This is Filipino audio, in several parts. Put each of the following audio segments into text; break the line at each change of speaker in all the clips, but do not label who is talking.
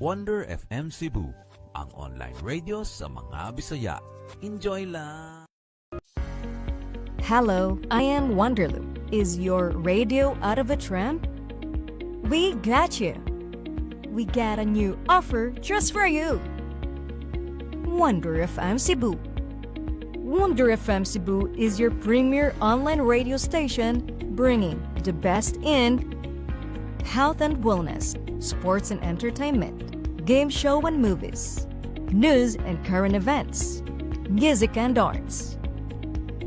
Wonder FM Cebu, ang online radio sa mga Bisaya. Enjoy lang!
Hello, I am Wonderloop. Is your radio out of a tram? We got you. We got a new offer just for you. Wonder FM Cebu. Wonder FM Cebu is your premier online radio station bringing the best in health and wellness, sports and entertainment, game show and movies, news and current events, music and arts.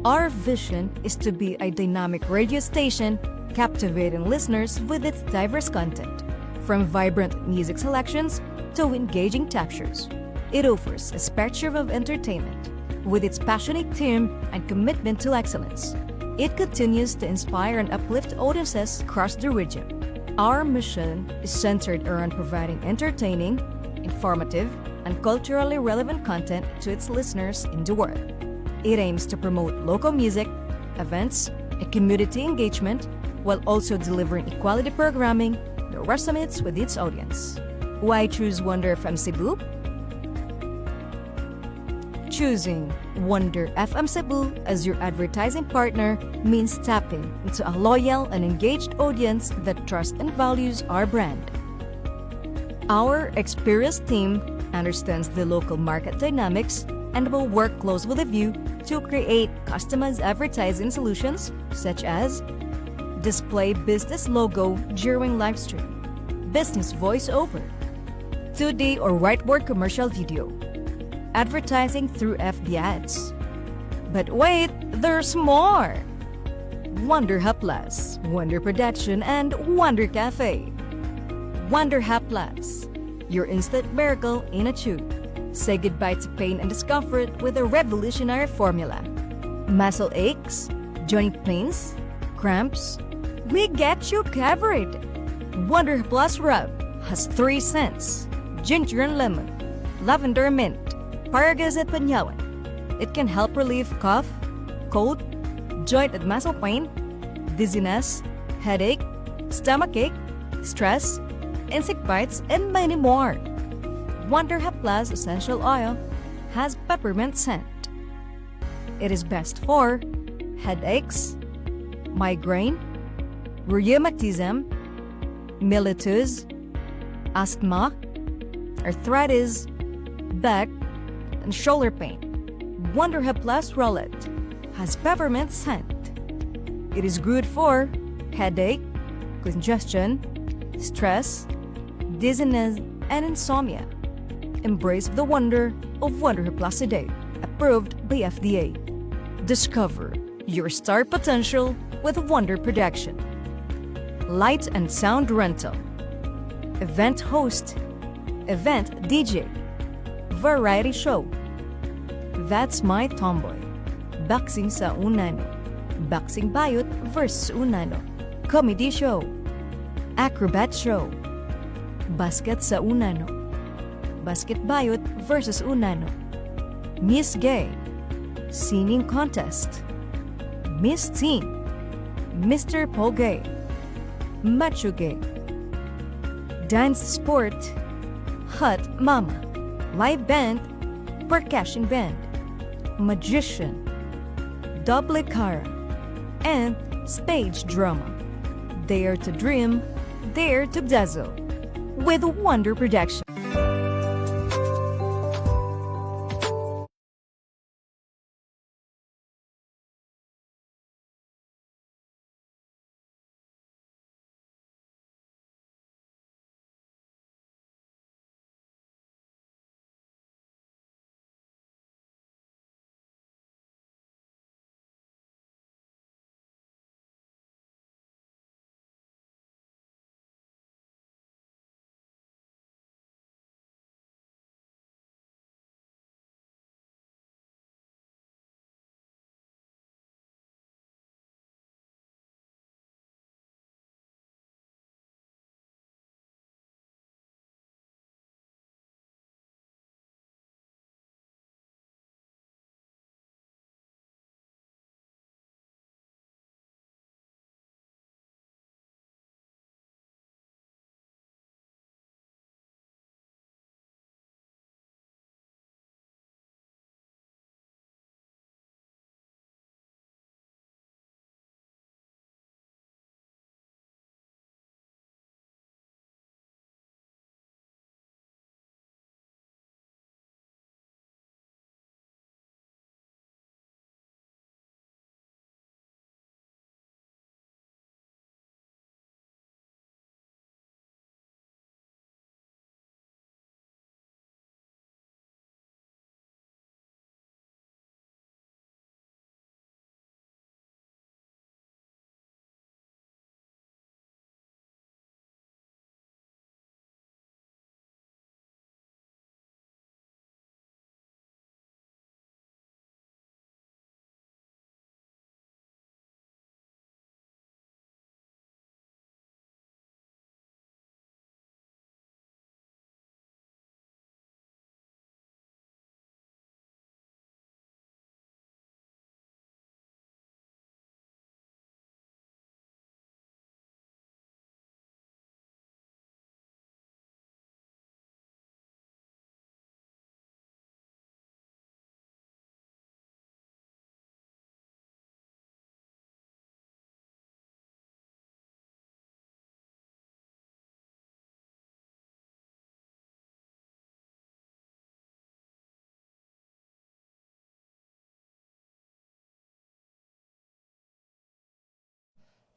Our vision is to be a dynamic radio station captivating listeners with its diverse content, from vibrant music selections to engaging talk shows. It offers a spectrum of entertainment with its passionate team and commitment to excellence. It continues to inspire and uplift audiences across the region. Our mission is centered around providing entertaining, informative, and culturally relevant content to its listeners in the world. It aims to promote local music, events, and community engagement while also delivering equality programming that resonates with its audience. Why choose Wonder FM Cebu? Choosing Wonder FM Cebu as your advertising partner means tapping into a loyal and engaged audience that trusts and values our brand. Our experienced team understands the local market dynamics and will work close with you to create customized advertising solutions such as display business logo during live stream, business voiceover, 2D or whiteboard commercial video, advertising through FB ads. But wait, there's more! Wonder Hub Plus, Wonder Production, and Wonder Cafe. Wonder Hub Plus, your instant miracle in a tube. Say goodbye to pain and discomfort with a revolutionary formula. Muscle aches, joint pains, cramps, we get you covered. Wonder Plus Rub has 3 scents: ginger and lemon, lavender mint, Paragas at Panyawan. It can help relieve cough, cold, joint and muscle pain, dizziness, headache, stomachache, stress, insect bites, and many more. Wonder Hub Plus Essential Oil has peppermint scent. It is best for headaches, migraine, rheumatism, mellitus, asthma, arthritis, back, and shoulder pain. Wonder Hub Plus Rollet has peppermint scent. It is good for headache, congestion, stress, dizziness, and insomnia. Embrace the wonder of Wonder Hub Plus today, approved by FDA. Discover your star potential with Wonder Production. Light and sound rental, event host, event DJ, variety show. That's My Tomboy. Boxing sa Unano. Boxing Bayot versus Unano. Comedy show. Acrobat show. Basket sa Unano. Basket Bayot versus Unano. Miss Gay. Singing contest. Miss Teen. Mr. Pogay. Macho Gay. Dance sport. Hot Mama. Live band. Percussion band. Magician, double cara, and stage drama. Dare to dream, dare to dazzle with Wonder Production.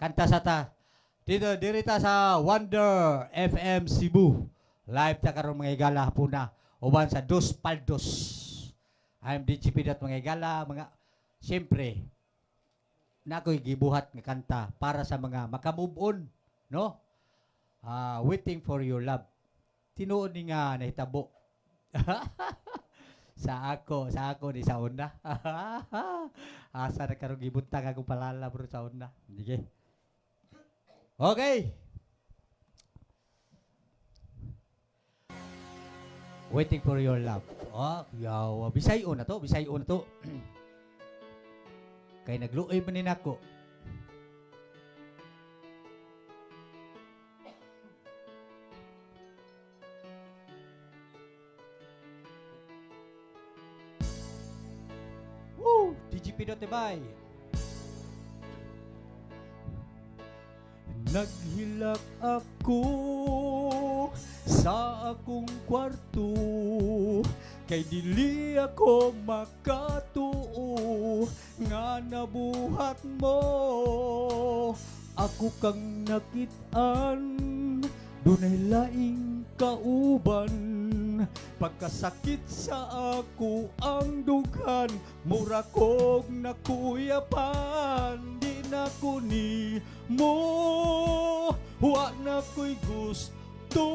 kanta sa ta. Dito, dirita sa Wonder FM Cebu. Live ta karon mga igala hapuna. Uban sa Dos Paldos. I'm DGP dat mga igala. Siyempre, na ako'y gibuhat nga kanta para sa mga makamove on. No? Waiting for your love. Tinuod ni nga nahitabo. sa ako ni sa una. Asa na karong gibuntag akong palala bro sa una. Sige. Okay. Waiting for your love. Yawa. Bisayo na to. Kay nagluoy man ni nako. Woo! DGP Dotebay. Naghilak ako sa akong kwarto, kay dili ako makatuo nga nabuhat mo. Ako kang nakit-an, dunay laing kauban. Pagkasakit sa ako ang dughan, mura kog nakuyapan. Di na ko ni mo, wa na ko'y gusto.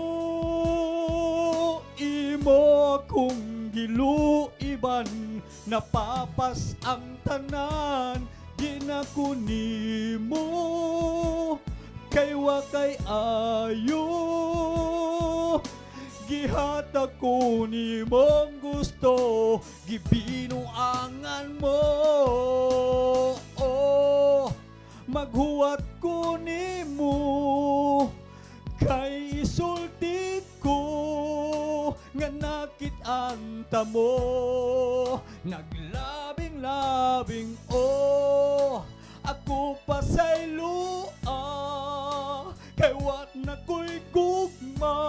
Imo akong giluiban, napapas ang tanan. Di na ko ni mo, kay wa kay ayo. Gihatag ko ni mong gusto, gibinuangan mo. Maghuwat ko ni mo, kay isulti ko nga nakit-anta mo. Naglabing-labing ako pa sa'y lua, kay wat na ko'y gugma.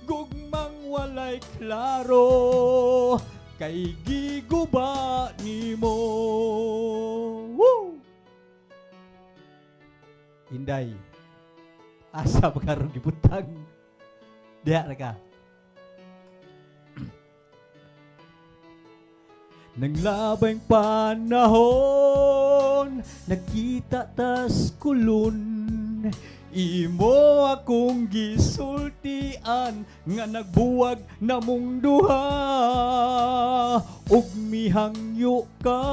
Gugmang walay klaro, kay giguba ni mo. Woo! Inday, asa magkaroon gibutang? Diha na ka. Nang labing panahon, nagkita tas kulon. Imo akong gisultian, nga nagbuwag na mong duha. Ug mihangyo ka,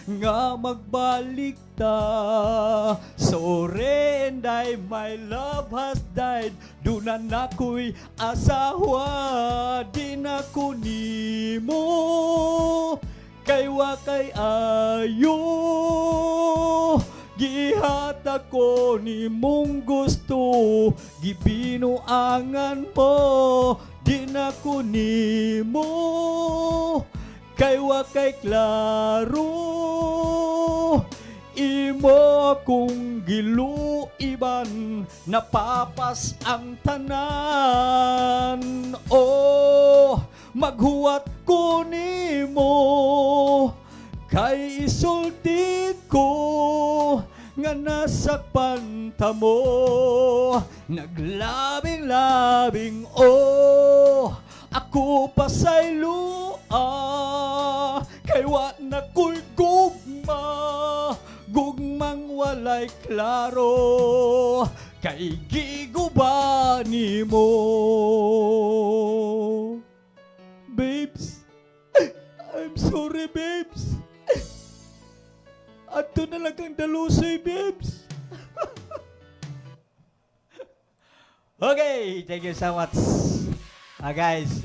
nga magbalik ta. Sorry and my love has died. Dunan ako'y asawa, di na ko nimo, kay wa kay ayo. Gihatag ko ni mong gusto, gibinuangan mo. Di na ko nimo, kay wa kay klaro. Imo akong giluiban, napapas ang tanan. Maghuwat ko nimo, kay isulti ko nga nasakpan ta mo. Naglabing-labing ako pa sa'y lua, kay wa na ko'y gugma. Gugmang walay klaro, kay giguba ni mo. Babes, I'm sorry babes. Ato na lang kang dalusoy, babes. Okay, thank you so much. Guys,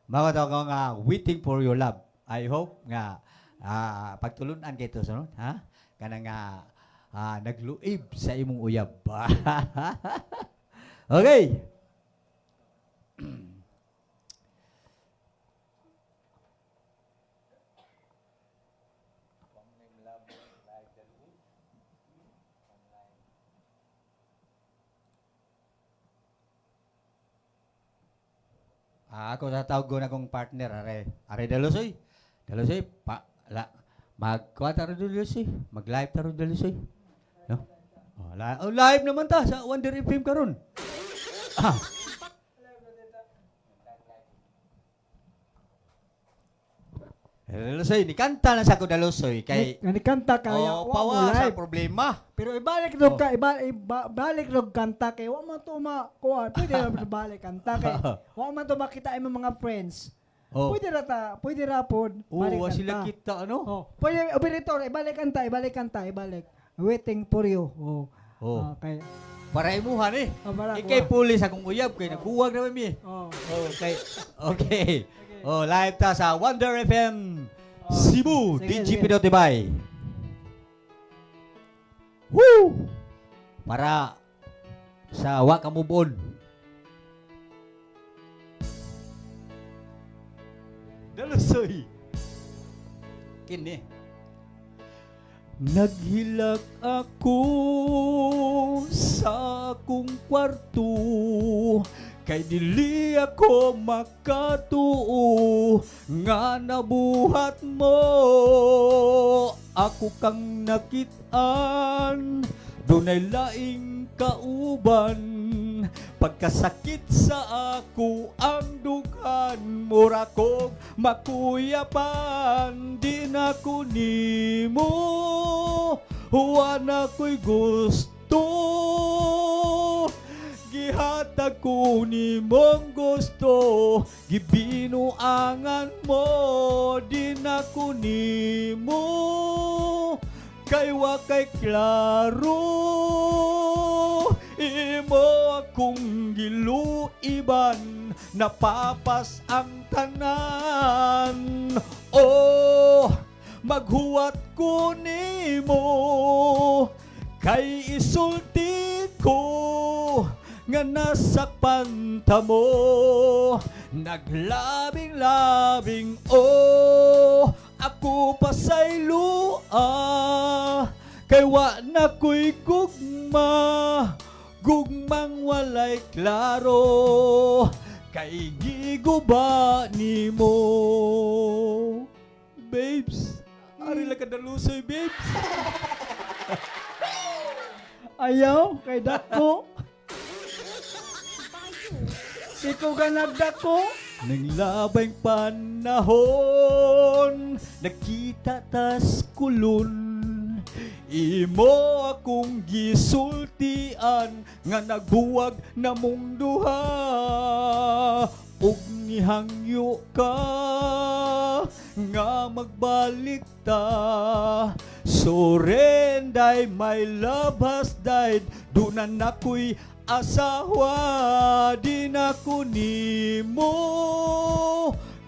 mga ko nga waiting for your love. I hope nga pagtulunan kayo ito, sunod, ha? Kanang nga nagluib sa imong uyab. Okay. Ako tatawag ko na kong partner, are Dalusoy. Dalusoy, Mag-kuha taro Dulusoy. Mag-live taro Dulusoy. No? Live naman ta sa Wonder FM karon. Ah. Dulusoy, ni kanta lang sa ko Dulusoy kay
Kanta kaya
pawa sa
live.
problema.
Pero ibalik rog ka, ibalik rog kanta kay wa man to makuha. Pwede ra balik kanta kay wa man to makita imong mga friends.
Oh.
Pwede ra pod balik
wa
kanta.
sila kita ano?
Oh, pwede operator ibalik kanta, ibalik. Waiting for you. Oh.
Oh.
Okay.
Para imuhan eh.
Para
Ikay pulis akong uyab kay nagbuwag naman mi.
Oh.
Okay. Okay. Oh, live ta sa Wonder FM Cebu,
Sige,
DJ
sige.
Pinotibay. Woo! Para sa wa ka move on. Dulusoy. Kini. Naghilak ako sa akong kwarto kay dili ako makatuo nga nabuhat mo ako kang nakitaan dunay laing kauban pagkasakit sa ako ang dughan mura kog makuyapan di na ko nimo huwa na ko'y gusto gihatag ko ni mong gusto gibinuangan mo di na ko nimo kay wa kay klaro imo akong giluiban napapas ang tanan oh maghuwat ko nimo kay isulti ko nga nasakpan ta mo naglabing-labing oh ako pasaylo kay wa na ko'y gugmang walay klaro kay giguba nimo babes ari lang ka Dulusoy babes
Ayaw kay dako. Ikaw ka nagdako.
nang labing panahon nakita tas kulon imo akong gisultian nga nagbuwag na mong duha ug nihangyo ka nga magbalik ta Surrenday, my love has died dunan ako'y asawa di na ko nimo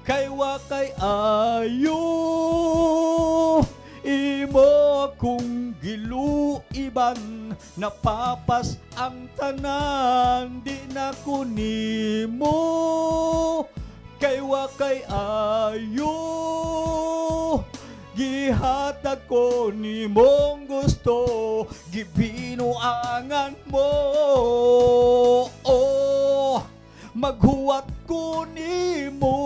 kay wa kay ayo imo akong giluiban napapas ang tanan di na ko nimo kay wa kay ayo gihatag ko ni mong gusto gibinuangan mo oh maghuwat ko nimo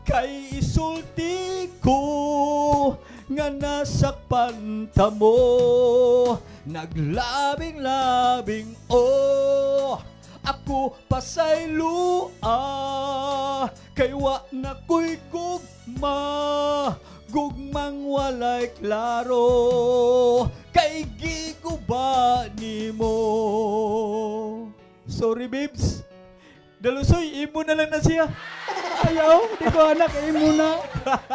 kay isulti ko nga nasakpan ta mo naglabing-labing oh ako pasaylo kay wa na ko'y gugmang walay klaro kay giguba nimo sorry babes Dulusoy imo na lang na siya
Ayaw, di ko anak,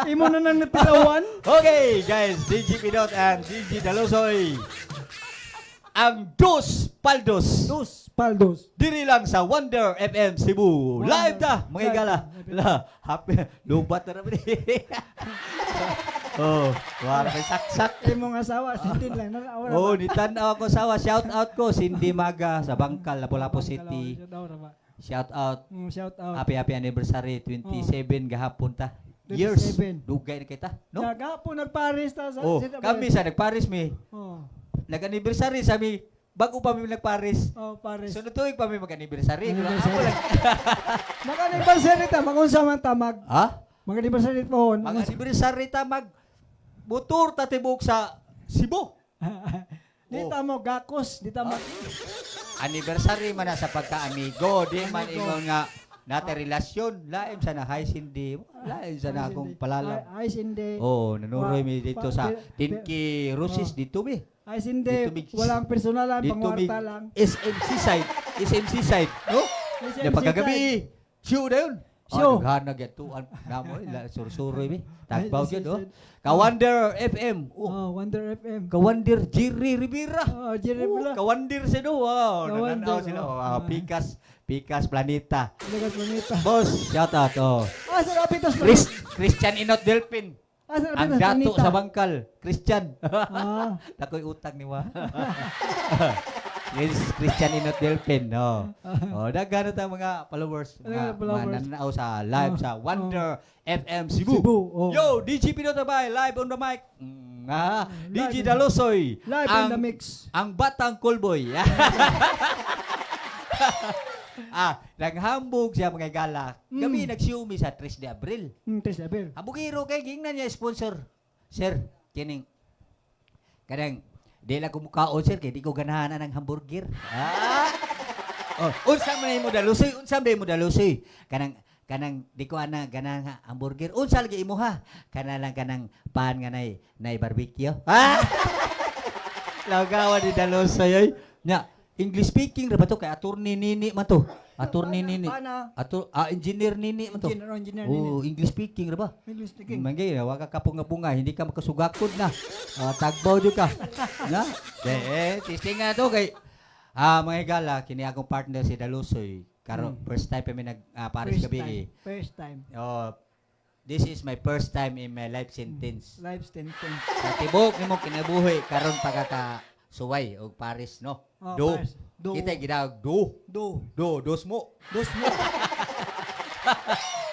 imo na nang natirawan.
okay guys DJ Pinot and DJ Dulusoy ang Dos Paldos
Paldos.
diri lang sa Wonder FM Cebu live ta mga igala la happy lubat na naman oh wala may saksak
Imong asawa, sintin lang.
oh nitanaw ako sawa shout out ko Cindy Maga sa Bangkal Lapu-Lapu City shout out
Shout out.
happy anniversary 27 gahapon ta years
27.
dugay na kita no
Nagapo nagparis ta sa
oh kami sa nagparis mi
Oh.
nag-anniversary sabi bago pa mi nagparis
Oh, Paris.
sunod tuig pa mi mag-anniversary
Anniversary. Mag-anniversary ta, magunsa man ta
ha
mag-anniversary pohon.
mag-anniversary ta motor tatibok sa Cebu.
Di
Oh.
ta mo gakos, di ta mo
Anniversary man na sa pagka-amigo. Di man ingon nga nata relasyon. Laim sa na high sindi. Laim sa na akong palalam.
Ay sindi.
Oh, nanuroy mi dito sa
Pa-
Tinki Rosis dito mi.
Ay sindi.
Dito mig-
Walang personalan,
Dito mi
pangwarta lang.
SMC side. SMC side. No?
SMC
Na pagkagabi. Show na yun.
Show.
Naghanag yatuan. Namo, sursuroy mi. Tagbaw
Ay,
yun, no?
ay,
Kawander FM. Oh,
Oh, Wonder FM.
Kawander Jerry Rivera.
Oh, Jerry
Oh,
pala.
Kawander sila. Wow,
Kawander,
nananaw sila.
oh.
Oh, Pikas Planeta.
Lagas manita.
Boss, shout out. Oh.
Sa Rapitos
Christian Inot Delpin.
Sa
Ang
Rapitos
dato
manita.
sa bangkal. Christian.
Ah.
Takoy utang ni wa. Christian Inot Delpin. Oh. Oh, daghan ta mga followers.
Daghan
Mga
followers.
nananaw sa live sa Wonder FM Cebu.
Cebu, oh.
Yo, DJ Pinotabay, live on the mic. DJ
Live.
Dalosoy.
Live in the mix.
Ang batang callboy. Naghambog siya mga gala. Gabi nagsiumi sa 3 de Abril.
Tres Abel.
Habugiro kay gingnan niya sponsor. Sir, kining kanang di lang kumukaon sir kay di ko ganahan ng hamburger. Unsa man mo dalusoy? Unsa man mo dalusoy? Kanang di ko ana ganang hamburger. Unsa lagi imo ha? Kana lang kanang pan nga nay barbecue. Lagawa di dalusoy oy. Nya English speaking ra ba to kay attorney nini man to. Attorney nini. Engineer nini man to.
Engineer
Oh, English speaking ra ba?
English speaking.
Mangay, wa ka kapunga-punga, hindi ka makasugakod na. Tagbaw jud ka. Na? Testing nga to kay mga higala, kini akong partner si Dalusoy. Karon first time pa mi nag Paris gabi.
First time.
This is my first time in my life sentence.
Live sentence.
Katibok nimo kinabuhi karon pagka suway og Paris no.
Oh,
Do.
Paris. Do.
Kita gidawag do. Dos mo.
Dos mo.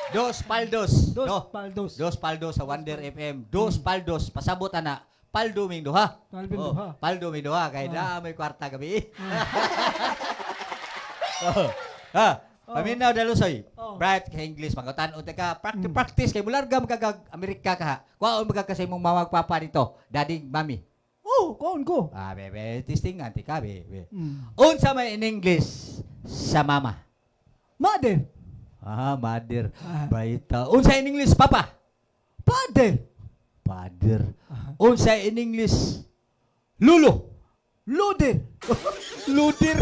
Dos paldos.
Dos
No.
paldos.
Dos paldos sa Wonder FM. Dos paldos. Pasabot na. Paldo ming duha.
Paldo ming duha.
Paldo ming duha. Kaya na may kwarta gabi. Paminaw Dalusoy. Bright ka English. Mangutan o ka. Practice. Kaya mularga magagag Amerika ka ha. Kuha o magkakasay mong mawag papa dito. Daddy, mami.
Oh, kaon ko.
Bebe. Testing anti ka, bebe. Unsa may in English sa mama.
Mother.
Mother. Bright. Unsa in English, papa.
Father.
Father. Unsa in English? Lulo.
Loader.
Ludir.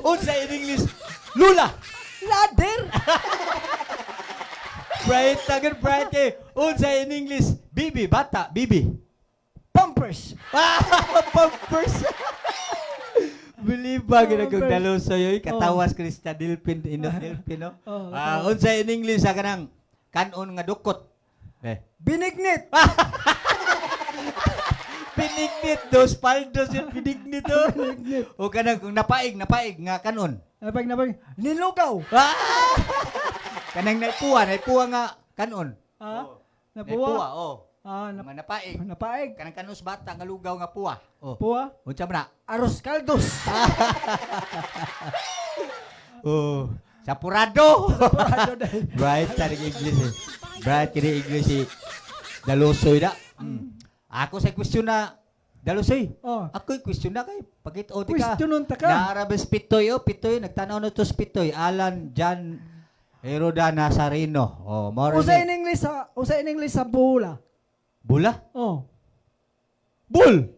Unsa in English? Lula.
Ladder.
Bright tagan bright eh. Unsa in English? Bibi, bata, bibi.
Pampers.
Pampers. Believe ba gina kong
Pampers.
Dalusoy katawas Krista Dilpin Inot Dilpin no? Unsa in English sa kanang kanon nga dukot.
Binignit.
Pinignit dos paldos yung pinignit o kanang kung napaig nga kanon.
Napag. Nilugaw.
Kanang naipuwa nga kanon.
Napuwa.
Mga napaig.
Napaig.
Kanang kanus bata nga lugaw nga puwa.
Puwa.
Unsa man na?
Aros kaldos.
Sapurado.
Purado dahil.
Bright tadi English eh. Bright kini English si Dalusoy da. Ako sa question na Dalusoy. Ako question na kay pagit-o ti ka.
Question unta ka.
Naarabes pitoy pitoy nagtanaw na to pitoy. Alan Jan Heroda Nazareno. Mao
Usa in English sa bula.
Bula?
Oh.
Bull.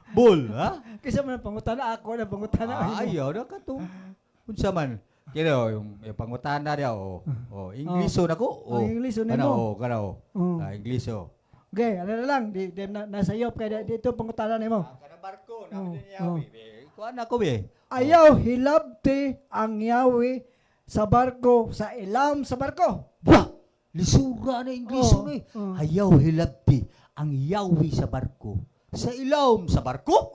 Bull, ha?
Kasi man pangutana ako na pangutana.
Ayaw na ka to. Unsa man? Kaya yung pangutana dia Ingleso nako.
Ingleso nimo.
Kana Ingleso.
Okay, ano na lang, di nasayop kaya dito pangutana nimo.
Kanang barko na yawi. Kuan ako be.
Ayaw hilabti ang yawi sa barko sa ilam sa barko.
Bah! Lisura na Ingleso ni. Ayaw hilabti ang yawi sa barko. Sa ilawom sa barko?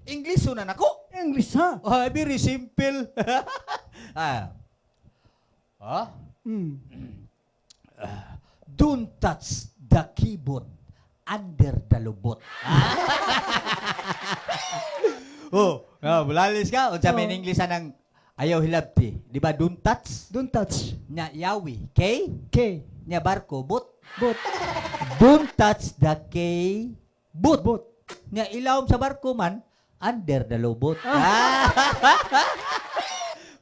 Ingleso na nako.
English ha.
Very simple. Don't touch the keyboard under the lubot. Bulalis ka. Unsa may English ng ayaw hilabti. Di ba don't touch?
Don't touch.
Nya yawi. K?
Okay.
Nya barko, bot.
Boat.
Don't touch the key boot.
Boat.
Nga ilawom sa barko man, under the lobot.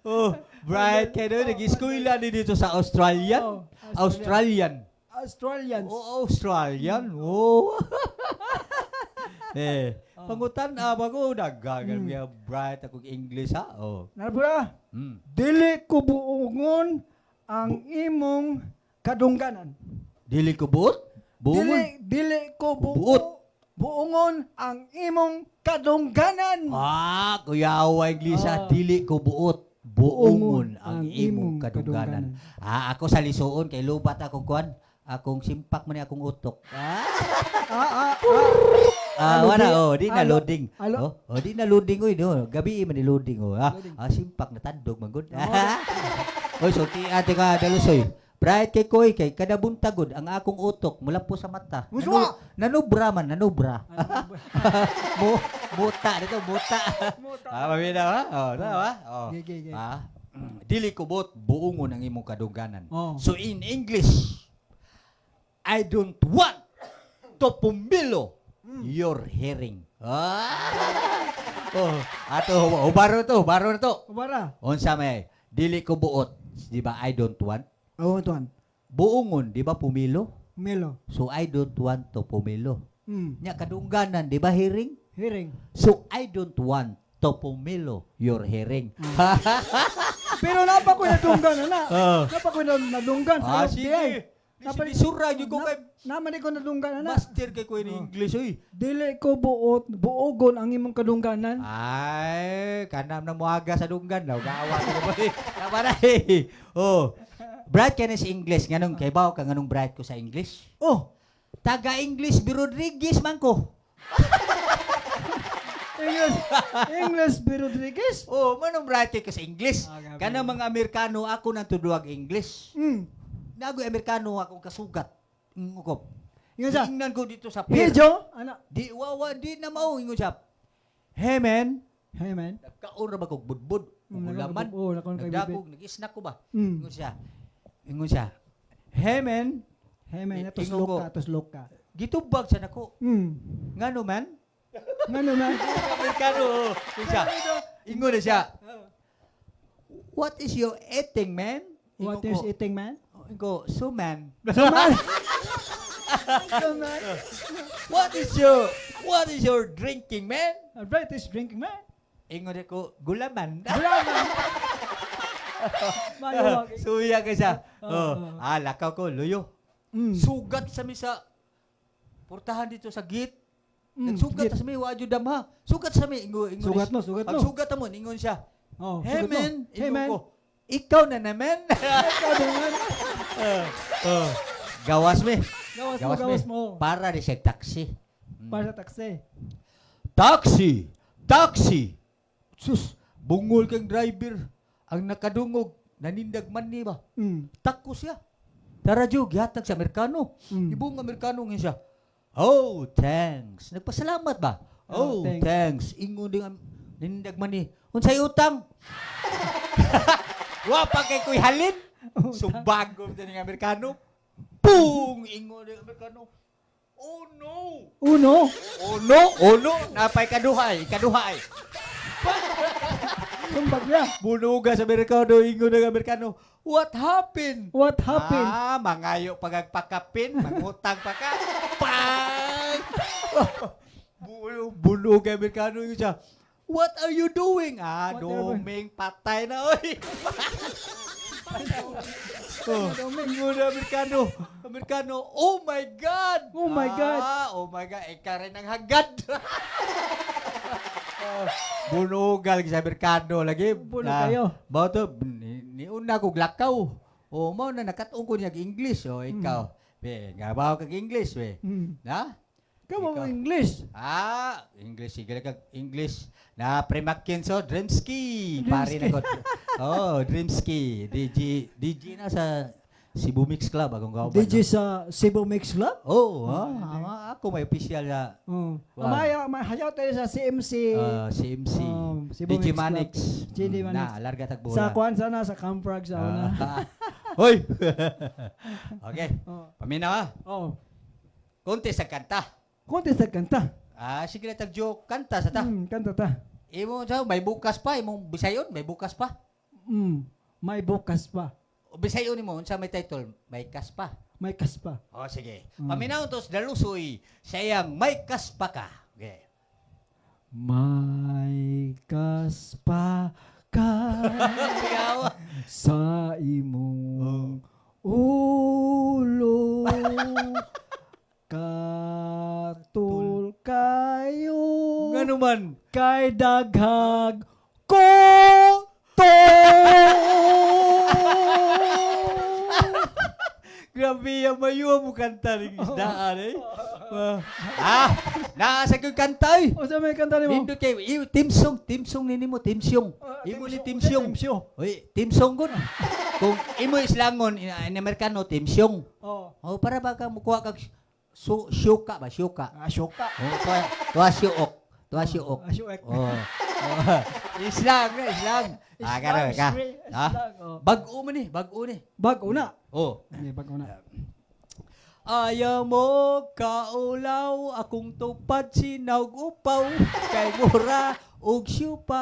Oh, bright kayo doon. Nag-eskwela din dito sa Australian.
Oh,
Australian.
Australians.
Oh, Australian. Oh. Pangutan bago nagagan nga bright akong English ha. Oh.
Nabura, dili ko buongon ang imong kadungganan.
Dili ko buot? Buongon.
Dili ko
Buot.
buongon ang imong kadungganan.
Kuya Awa Inglesa, dili ko buot. Buongon ang imong kadungganan. Ako sa lisuon kay lubat akong kuan. Akong simpak man ni akong utok. Wala, di na loading. Di na loading, oy, no. Gabi man ni loading, simpak na tandog, man, good. Oy, so, ate ka, dalusoy. Bright kay koy, kay kada buntagod, ang akong utok, mula po sa mata. Nanubra man, nanubra. Buta, dito, buta. Mabina, ha? Tama, dili ko bot, buungon ang imong kadungganan. So, in English, I don't want to pumilo your hearing. Baro na to.
Ubara.
Unsa may, dili ko buot. Di ba, I don't want?
Tuan.
Buungon, di ba, pumilo?
Milo.
So, I don't want to pumilo. Nya, kadungganan, di ba, hearing?
Hearing.
So, I don't want to pumilo your hearing.
Pero napa ko nadunggan na. Napa ko nadunggan.
Sige. Sura nyo ko kay
Naman ko nadunggan na.
master kay ko in English, oy.
Dili ko buogon ang imong kadungganan.
Ay, kanam na muaga sa dunggan daw. Gaawa ko ba eh. Tama na eh. Bright ka na sa English. Nganong, kay baw ka nganong bright ko sa English? Taga-English, B. Rodriguez man ko.
English B. Rodriguez?
Manong bright ka sa English. Kanang mga Amerikano, ako nang tuduwag English. Nagoy Amerikano akong kasugat. Ukop.
Ingon siya.
Tingnan ko dito sa pier.
Medyo? Ano?
Di na mao ingon siya. Hey man, nagkaon ra ba kog budbud? Ugulaman. Nagdagog, nag-snack ko ba? Ingon siya. Hey man,
atos loka.
gitubag siya nako. Ngano man? Amerikano. Ingon na siya. What is your eating, man?
What is eating, man?
Ingo, suman.
Suman.
What is your drinking, man?
Bright is drinking, man.
Ingon ko, gulaman. Suya ka siya. Lakaw ko, luyo. Sugat sa misa. Portahan dito sa gate. Nagsugat sa mi, wadyo damha. Sugat sa mi.
Sugat mo.
Pag sugat mo, ingon siya. Hey, man.
Hey, man.
Ikaw na naman. Gawas mi.
Gawas mo.
Para rin siya taxi.
Para sa taxi.
Taxi! Sus, bungol kang driver. Ang nakadungog, nanindag man ni ba? Takko siya. Tara, Joe, gihatag sa Amerikano. Ibong Amerikano nga siya. Oh, thanks. Nagpasalamat ba? Oh, thanks. Ingon din ang nanindag man ni. Unsay utang? Wapa kay ko'y halin. Subago din ng Amerikano. Boom! Ingon din ang Amerikano. Oh no! Napay kaduhay.
Sumbag niya.
Bunuga sa Amerikano, ingon ng Amerikano. What happened? Mangayo pagagpakapin, mangutang pa ka. Pang! Bunuga Amerikano yun siya. What are you doing? Doming patay na, oy. Ingon ng Amerikano, oh my God!
Oh my God,
ikaw rin ang hagad. Bunugal sa Amerikano lagi.
Buno kayo.
Bao to, niuna kong lakaw. Mao na nakatong ko niya English. Ikaw. Ngabaw kag English, we. Na?
Kamu mo English.
English. Sige kag English. Na Primakin so, Dreamski. Pari na ko. Dreamski. DJ na sa Cebu Mix Club. Akong kauban.
DJ sa Cebu Mix Club?
Ako may official na.
May hayaw tayo sa CMC.
CMC.
Cebu
DJ
Mix
Manix.
Club. JD Manix.
Larga tagbola.
Sa Kwan sana, sa Camprag sa una.
Hoy! Okay.
Oh.
Paminaw ha.
Oh.
Kunti sa kanta.
Konti sa kanta.
Sige na tagjo kanta sa ta.
Kanta ta.
Imo sa may bukas pa imong bisayon, may bukas pa.
May bukas pa.
O bisayon nimo unsa may title? May kas pa.
May kas pa.
O sige. Paminaw tos dalusoy sayang may kas pa ka. Okay.
May kas pa ka
Piyaw.
sa imong ulo. Katul kayo
Ngano man?
kay daghag ko to.
Grabe yung mayo mo kanta ng isdaan eh. Nasa ko kanta eh.
O sa may kanta nimo?
Nindot kayo, team song nini mo, team song. Imo ni team song. Oy, team song gud. Kung imo islangon in Amerikano team song.
Oh.
Oh, para ba ka mukuha kag syuka ba, syuka.
Syoka.
Oh, tuwa syuok. Tuwa syuok.
Syuek.
Oh. Islang. Karon ka. Bag-o man ni, bag-o ni.
Bag una.
Oh.
Bag una.
Ayaw mo kaulaw, akong tupad sinawg upaw, kay mura og siupaw.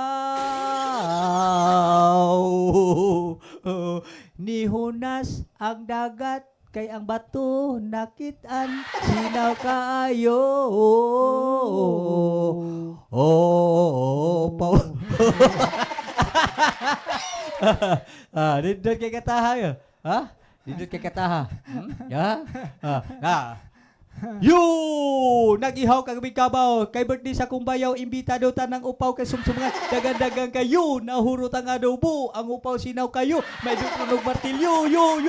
Nihunas ang dagat, kay ang bato nakitaan, sinaw kaayo. Paw. Dindot kay kataha yun. Ha? Dindot kay kataha. Ya? Nag-ihaw kag kabaw kay birthday sa kumbayaw imbitado tanang upaw kay sumsumangan dagan-dagan kayo nahurot ang adobo ang upaw sinaw kayo may dutunog martilyo yo.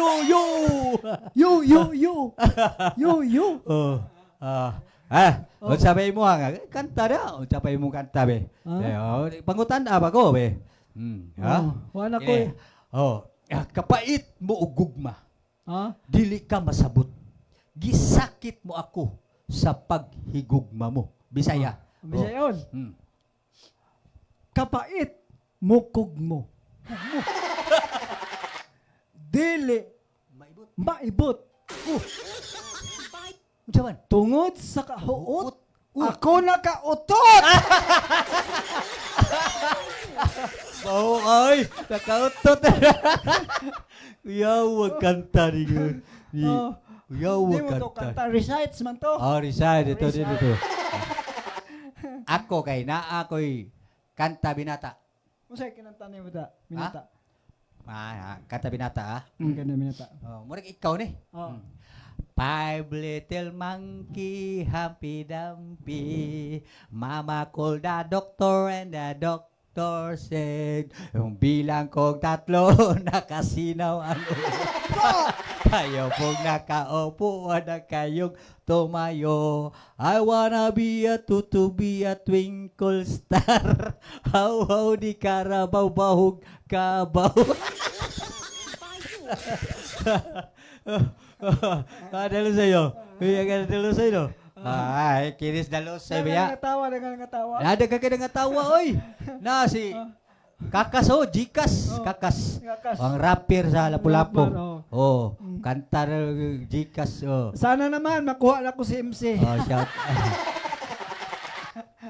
Unsa ba imo nga kanta na unsa pa imo kanta be pangutan ba ko be
Wala ko eh.
kapait mo og gugma
Ha?
dili ka masabot gisakit mo ako sa paghigugma mo Bisaya.
Bisayon.
Hmm.
Kapait mukog mo. Dili maibot.
Unsa man?
Tungod sa kahuot. Ako nakautot.
Bao ay, nakautot. Kuya, wag kanta ni Kuya,
Hindi
wag
mo to
kanta.
kanta. Recites man to.
Reside. Ito.
Reside.
Ako kay ako'y kanta binata.
Musay kinanta ni mo ta. Minata.
Kanta binata
Ganda minata.
Murag ikaw ni.
Oh.
5 little monkey, Humpy Dumpy. Mama called the doctor and the doctor said, yung bilang kong 3, nakasinaw ang ulo. Kayo pong nakaupo, wala kayong tumayo. I wanna be a tutu, be a twinkle star. How di karabaw, bahog kabaw. Dalo sa'yo. Kaya dalo sa'yo. Ay, kinis dalo sa'yo.
Dagan nga tawa.
Ada ka nga tawa, oy. Na si Kakas, Jikas. Kakas. Ang rapper sa Lapu-Lapu. Kantar Jikas.
Sana naman makuha na ko si MC.
Shout.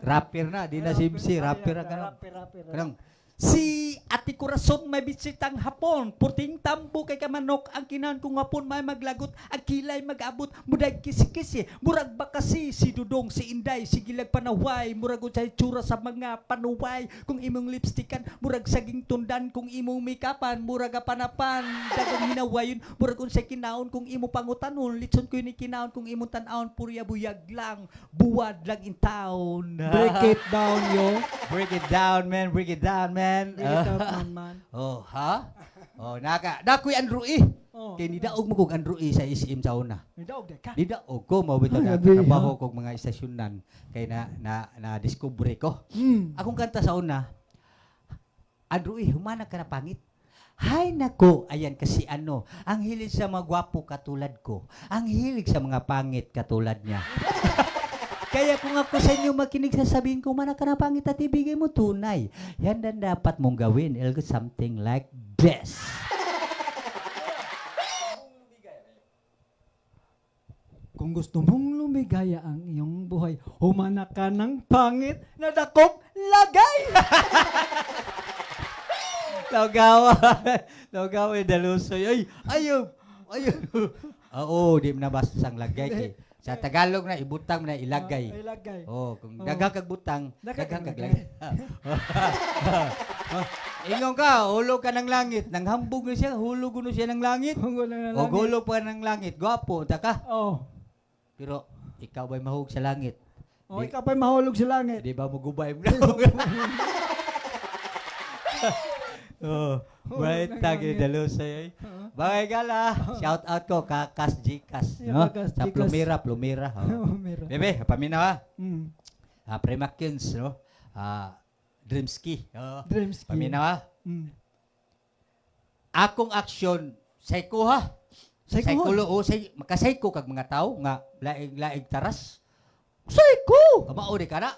Rapper na, di na si MC. Rapper na ganun. Kanang, si Ate Corazon may bisitang hapon, puting tambo kay kamanok, ang kinan kong hapon may maglagot, ang kilay mag-abot, mudag kisi-kisi, murag bakasi, si Dudong, si Inday, si Gilag Panaway, murag unsay tsura sa mga panuway, kung imong lipstickan, murag saging tundan, kung imong mikapan, murag panapan, dagang hinawayon, murag unsay kinaon, kung imo pangutanon, litson ko ni kinaon, kung imong tanawon, purya buyag lang, buwad lang in town.
Break it down, yo.
Break it down, man. Break it down, man.
Break it down, man.
Nakoy Andrew E. Kay nidaog mo kog Andrew E sa SM sa una.
Nidaog ka.
Nidaog ko mo bitaw na
Grabe,
trabaho kog mga istasyonan kay na discover ko. Akong kanta sa una, Andrew E, humana ka na pangit. Hay nako, ayan kasi ang hilig sa mga gwapo katulad ko, ang hilig sa mga pangit katulad niya. Kaya kung ako sa inyo makinig, sasabihin ko, mana ka na pangit at ibigay mo tunay. Yan na dapat mong gawin. Something like this.
Kung gusto mong lumigaya ang iyong buhay, humana ka ng pangit na dakong lagay.
Lagawa. Lagawa dalusoy. Ay, ayaw. Ayaw. Oo, di mo nabasa sang lagay kay. Sa Tagalog na ibutang na ilagay.
Ilagay.
Oh, kung
Oo.
daghang kag butang,
Daghang
daghang kag
kag
lagay. Ingon ka, hulog ka ng langit. Nang hambog na siya, hulog no siya ng langit.
Kung wala na
O
langit.
hulog pa ng langit. Gwapo, ta ka.
Oh.
Pero ikaw ba'y mahug sa langit?
Oh,
Di-
ikaw pa'y mahulog sa langit.
Di ba mo gubay mo? Oh, bright
ng
tagi
langit.
dalusay. Bagay gala. Shout out ko Kakas Gcash,
Yeah,
no?
Kakas
Sa
Gcash.
Plumira.
Oh,
Oh.
meron.
Bebe, paminaw ha.
Mm.
Premakins, no? Dreamski. Oh.
Dreams.
Paminaw ha.
Mm.
Akong aksyon psycho ha. Psycholo o makasayko kag mga tao nga laig taras. Psycho. Kamao di kana.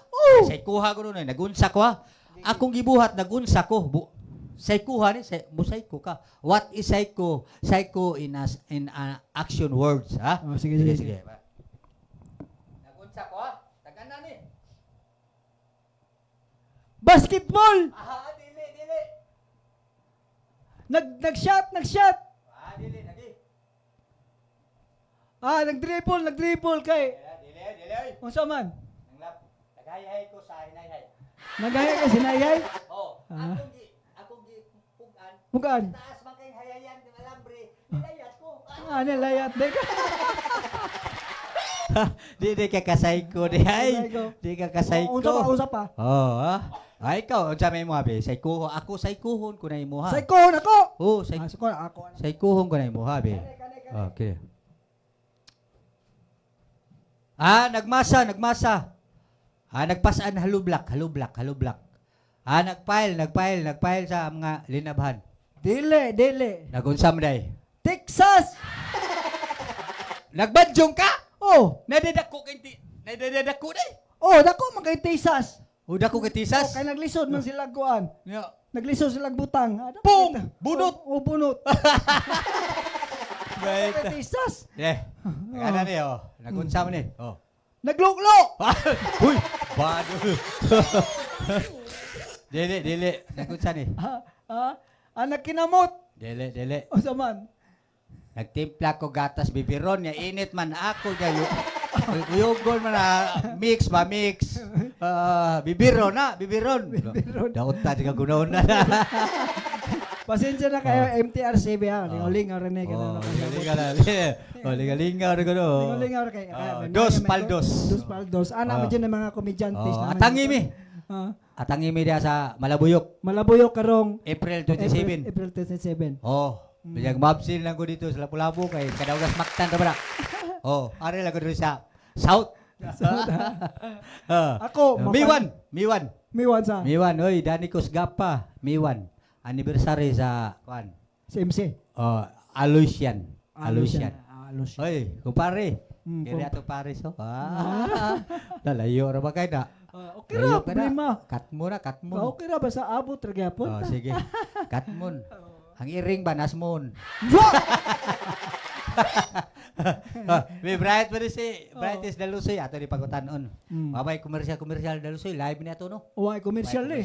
Psycho ha kuno na nagunsa ko ha. Akong gibuhat nagunsa ko. Psycho ha ni psycho ka. What is psycho? Psycho in action words ha.
Oh, sige.
Nagunsa ko ha. Tagana ni.
Basketball!
Aha, dili.
Nag-shot!
Dili lagi.
Nag-dribble kay.
Dili.
Unsa man?
Nagayay ko sa hinay-hay.
Nagaya ka sinayay?
Oh,
Ah.
akong pugan.
Mukaan?
Taas man kay hayayan ng alambre. Nilayat ko.
Nilayat.
Di ka kasayko di ay. Di ka kasayko.
Unsa pa?
Oh, ha? Ay ikaw, unsa may mo habi? Saykuhon. Ako saykuhon ko na imo ha.
Saykohon ako!
Oh,
Saykohon ako.
saykuhon ko na imo habi.
Kani.
Okay. Nagmasa. Nagpasaan halublak. Nagpile sa mga linabhan.
Dili.
Nagunsam day.
Texas!
Nagbadyong ka?
Oh!
Nadadako day.
Oh, dako man kay Texas.
Uda ko
Oh,
katisas.
kay naglisod man sila kuan.
Yeah.
Naglisod sila butang.
Pum! Bunot!
Oh, bunot.
Right.
Kay Texas.
Ano ni nagunsam ni. Oh.
Nagluklo!
Uy, bado. Dili. Nagunsa ni.
Anak kinamot.
Dili.
O saman.
Nagtimpla ko gatas bibiron niya init man ako gayo. Uyugon man mix. Bibiron. Daot ta di ka gunaon na.
Pasensya na kayo, MTRCB ha. Lingaw rin eh.
Lingaw rin ko no.
Lingaw rin kayo.
Dos paldos.
Naman dyan ng mga komedyantes.
Atangi mi. Atangi mi dia sa Malabuyok.
Malabuyok karong
April 27.
April 27.
Oh, bilang mabsil lang ko dito sa Lapu-Lapu kay kadaugas maktan ta ba. Oh, ari lang ko dito sa South.
Ako,
Miwan,
sa
oy, Danicos Gapa, Miwan. Anniversary sa kuan.
MC.
Oh, Aloysian.
Aloysian.
Oy, kumpare.
Mm,
Kaya ato pares oh. Lalayo ra ba kay na?
Okay ra, problema.
Cut mo.
Okay ra, basta abot ra gyapon.
Oh, sige. Cut mo. Ang iring ba nasmon? May bright pa rin si Bright is Dalusoy ato di pagutanon. Mabay komersyal Dalusoy live ni ato no.
Uy, commercial eh.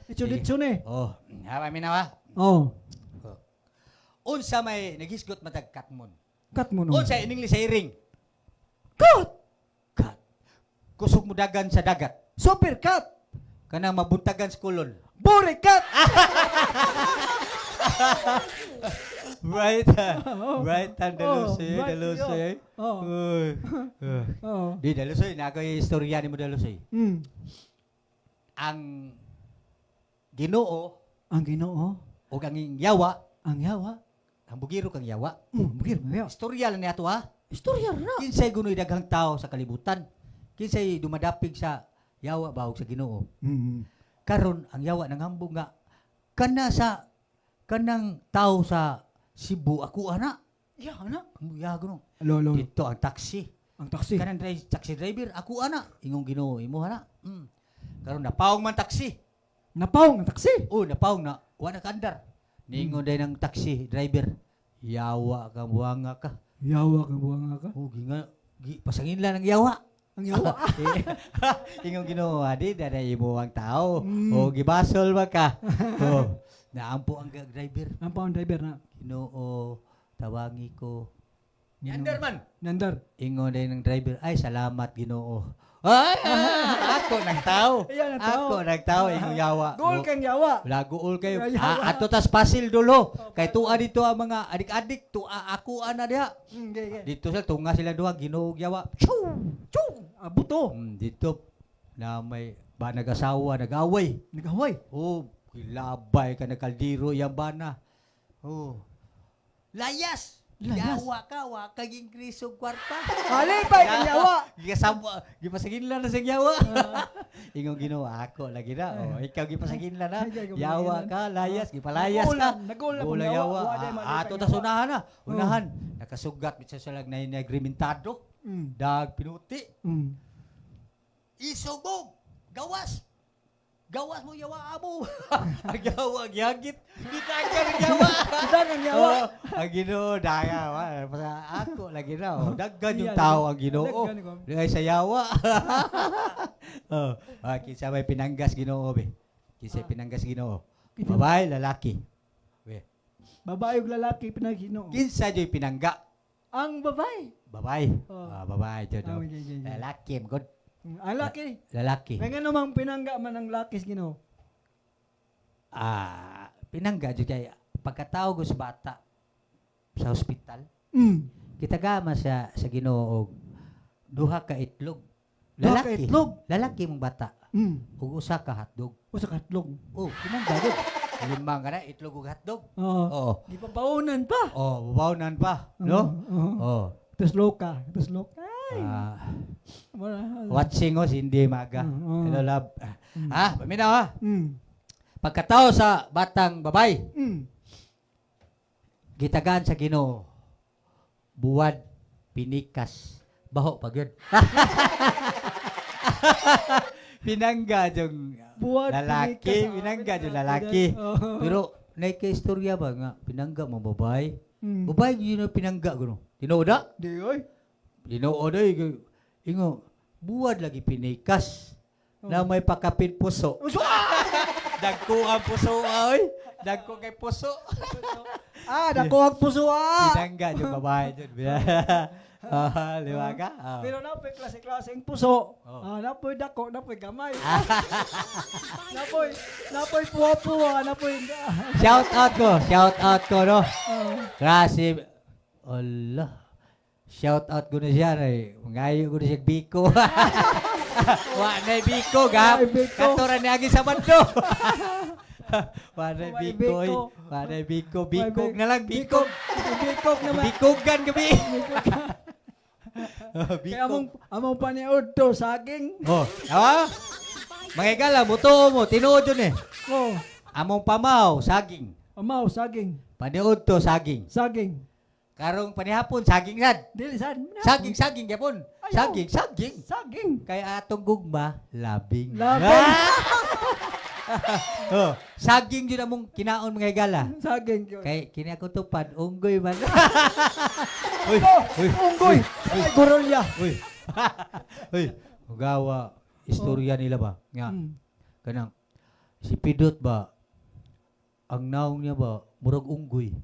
Itsun eh.
Oh, haba minawa.
Oh.
Unsa may naghisgot matag katmon.
Cut mo no.
Unsa in English sa iring?
Cut!
Kat. Kusog mo dagan sa dagat.
Super cut!
Kana mabuntagan sa kulon.
Bore cut!
Right. Right and Dalusoy,
right,
Dalusoy.
oh.
Uy.
Oh.
Di Dalusoy, nakoy istorya ni mo Dalusoy. Ang Ginoo
Ang Ginoo,
o ang yawa,
ang yawa.
ang bugiro kang yawa.
Bugir mo yawa.
Istorya lang niya to ha.
Istorya na.
Kinsay gunoy daghang tao sa kalibutan. Kinsay dumadapig sa yawa bahog sa Ginoo. Karon ang yawa nang hambog nga kanang tao sa Cebu ako ana. Ya ana, ya gano.
Lolo.
Dito ang taxi.
Ang taxi.
Kanang taxi driver ako ana. Ingong Ginoo imo ana. Karon napawong man taxi.
Napawong ang taxi.
Oh, napawong na. Wa na kaandar. Ningon day ng taxi driver. Yawa ka buanga ka.
Yawa ka buwanga ka.
Oh, pasangin lang ng yawa.
Ang yawa.
Ingong Ginoo di na imo ang tao.
Mm.
O gibasol ba ka? O naampo ang driver.
Ang paon driver na.
Ginoo tawangi ko.
Ginoo.
Yanderman.
Nandar.
Ingon din ng driver, ay salamat Ginoo. Ay, ako nagtao.
Iyan ang tao.
Ako nagtao ingong yawa.
Goal kang yawa.
Wala gool kayo.
Yawa.
Ato tas pasil dulo. Kay tuwa dito ang mga adik-adik, tuwa ako ana diha.
Okay.
Dito sila tunga sila duha Ginoo yawa. Choo!
Chong! Buto.
Dito na may ba nag-asawa, nag-away.
Nagaway.
Oh, ilabay ka na kaldiro yan ba na. Oh. Layas!
Layas.
Yawa ka, wa kaging krisong kwarta.
Alipay kang yawa.
Gipasagin lang na sa yawa. Ingong Ginoo ako lagi na. Oh, ikaw gipasagin lang na.
Ikaw
Yawa
gipasagin
ka, layas, gipalayas ka.
Nagul na
Gulang yawa. Ato tas unahan na.
Oh.
Unahan. Nakasugat bitsa sa lag na inagrimentado. Dag pinuti. Isugog! Gawas! Gawas mo yawa amo! Ang yawa, ang yagit! Kita ka ng yawa!
Kita kang yawa.
Ang Ginoo, daya. Ako lagi na. Oh. Daggan yung
Iyan,
tao ang Ginoo.
daggan ko.
Dagay sa yawa. Kinsa may pinanggas Ginoo, be. Kinsa pinanggas Ginoo. Babae, lalaki. Be.
Babae ug lalaki pinaghino.
Kinsa jo'y pinangga.
Ang babae.
Babae.
Oh.
Babae jo'y.
Okay.
Lalaki, good.
Ang laki.
Lalaki.
May nga namang pinangga man ang lakis Ginoo.
Pinangga jo'y kaya pagkatao ko sa bata sa ospital, kita gama sa Ginoo og duha ka itlog.
Duha ka
Lalaki.
itlog?
Lalaki mong bata. Ug usa ka hotdog.
Usa ka itlog.
Oh, pinangga jud. Limang ka na itlog ug hotdog.
Oo.
Oo.
Di pa paunan pa.
Oh, babawnan pa, no? Oh.
Tus loka. Ay.
Watching us hindi maga.
Oo.
Hello love. Paminaw ha.
Mm.
Pagkatao sa batang babay,
Mm.
gitagaan sa Ginoo. Buwad, pinikas, baho pag yun. Pinangga yung
Buwad,
lalaki,
pinikas,
pinangga yung lalaki.
Oo.
Pero naika-istorya ba nga, pinangga mo babay?
Mm.
Babay yun ang pinangga ko. Tinoda?
Di oy.
Tinoda ingo, buwad lagi pinikas. Na may pakapit puso. Dagko ang puso, oy. Dagko kay puso.
Dako ang puso
Pinangga yung babae dyan. Liwaga?
Pero napoy klase-klase ang puso.
Oh.
Napoy dako, napoy gamay. napoy puwa-puwa, napoy
Shout out ko, no? Kasi, Allah. Shout out ko na siya, ngayon ko na siya biko. Wa na biko, ga.
Wa na biko.
Katuran niya agi sa bando. Wa na
Wa
biko,
biko.
Wa na biko. Bikog na lang, bikog.
Bikog naman.
Bikogan gabi.
Kaya among paniod to, saging.
Oh, awa? Mangigala, buto mo, tinuod yun eh.
Oh,
Among pamaw, saging.
amaw, saging.
Paniod to, saging.
Saging.
Karong panihapon, saging sad.
Dili sad.
Saging, yapon.
Ayaw.
Saging.
Saging.
Kaya atong gugma, labing.
Labing.
Saging yun among kinaon mga igala.
Saging yun.
Kay kini ako tupad, unggoy man.
Unggoy. Ay, gorolya.
Uy, ugawa, istorya nila ba? Nga, kanang, si Pidot ba, ang naong niya ba, murag unggoy.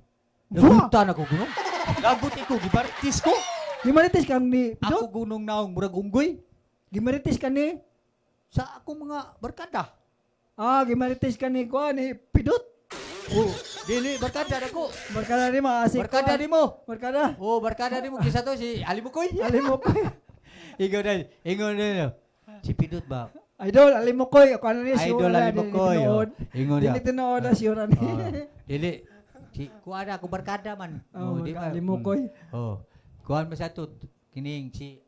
Nagunta na ko gunong. Lagot ko, gibaritis ko.
Gimaritis ka ni
Ako
Pidot?
gunong naong murag unggoy.
Gimaritis ka ni?
Sa akong mga barkada.
Gimaritis ka ni kuha ni Pidot?
Oh, dili, barkada na ko.
Barkada ni maasik.
Barkada ni mo.
Barkada.
Oh, barkada ni mo. Kisa to, si Alimukoy.
Alimukoy.
Ingon na. Si Pidot ba?
Idol, Alimukoy. Ako ano ni
Idol Alimukoy. Ingon na.
Dili tinood na siya ni.
Dili. Si kuha na ako barkada man. Di ba?
Alimukoy.
Oh. Kuha mo sa to. Kining si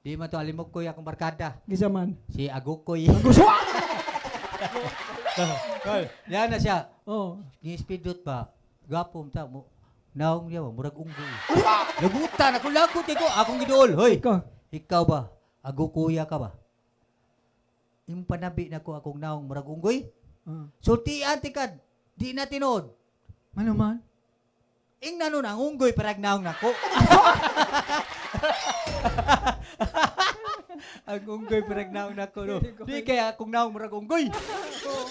di man to Alimukoy akong barkada.
Gisa man.
Si Agukoy.
Gusto!
Yan na siya.
Oh.
Ni Pidot ba? Gapom ta mo. Naong niya ba? Murag unggoy. Lagutan. Ako lagot ko. Akong gidool. Hoy. Ikaw ba? Agukuya ka ba? Yung panabi na ko akong naong murag unggoy. Sultian tikad. Di na tinod.
Ano man?
Ing nano na unggoy parag naong nako. Ang unggoy parang naong nako no. Di kaya akong naong murag unggoy.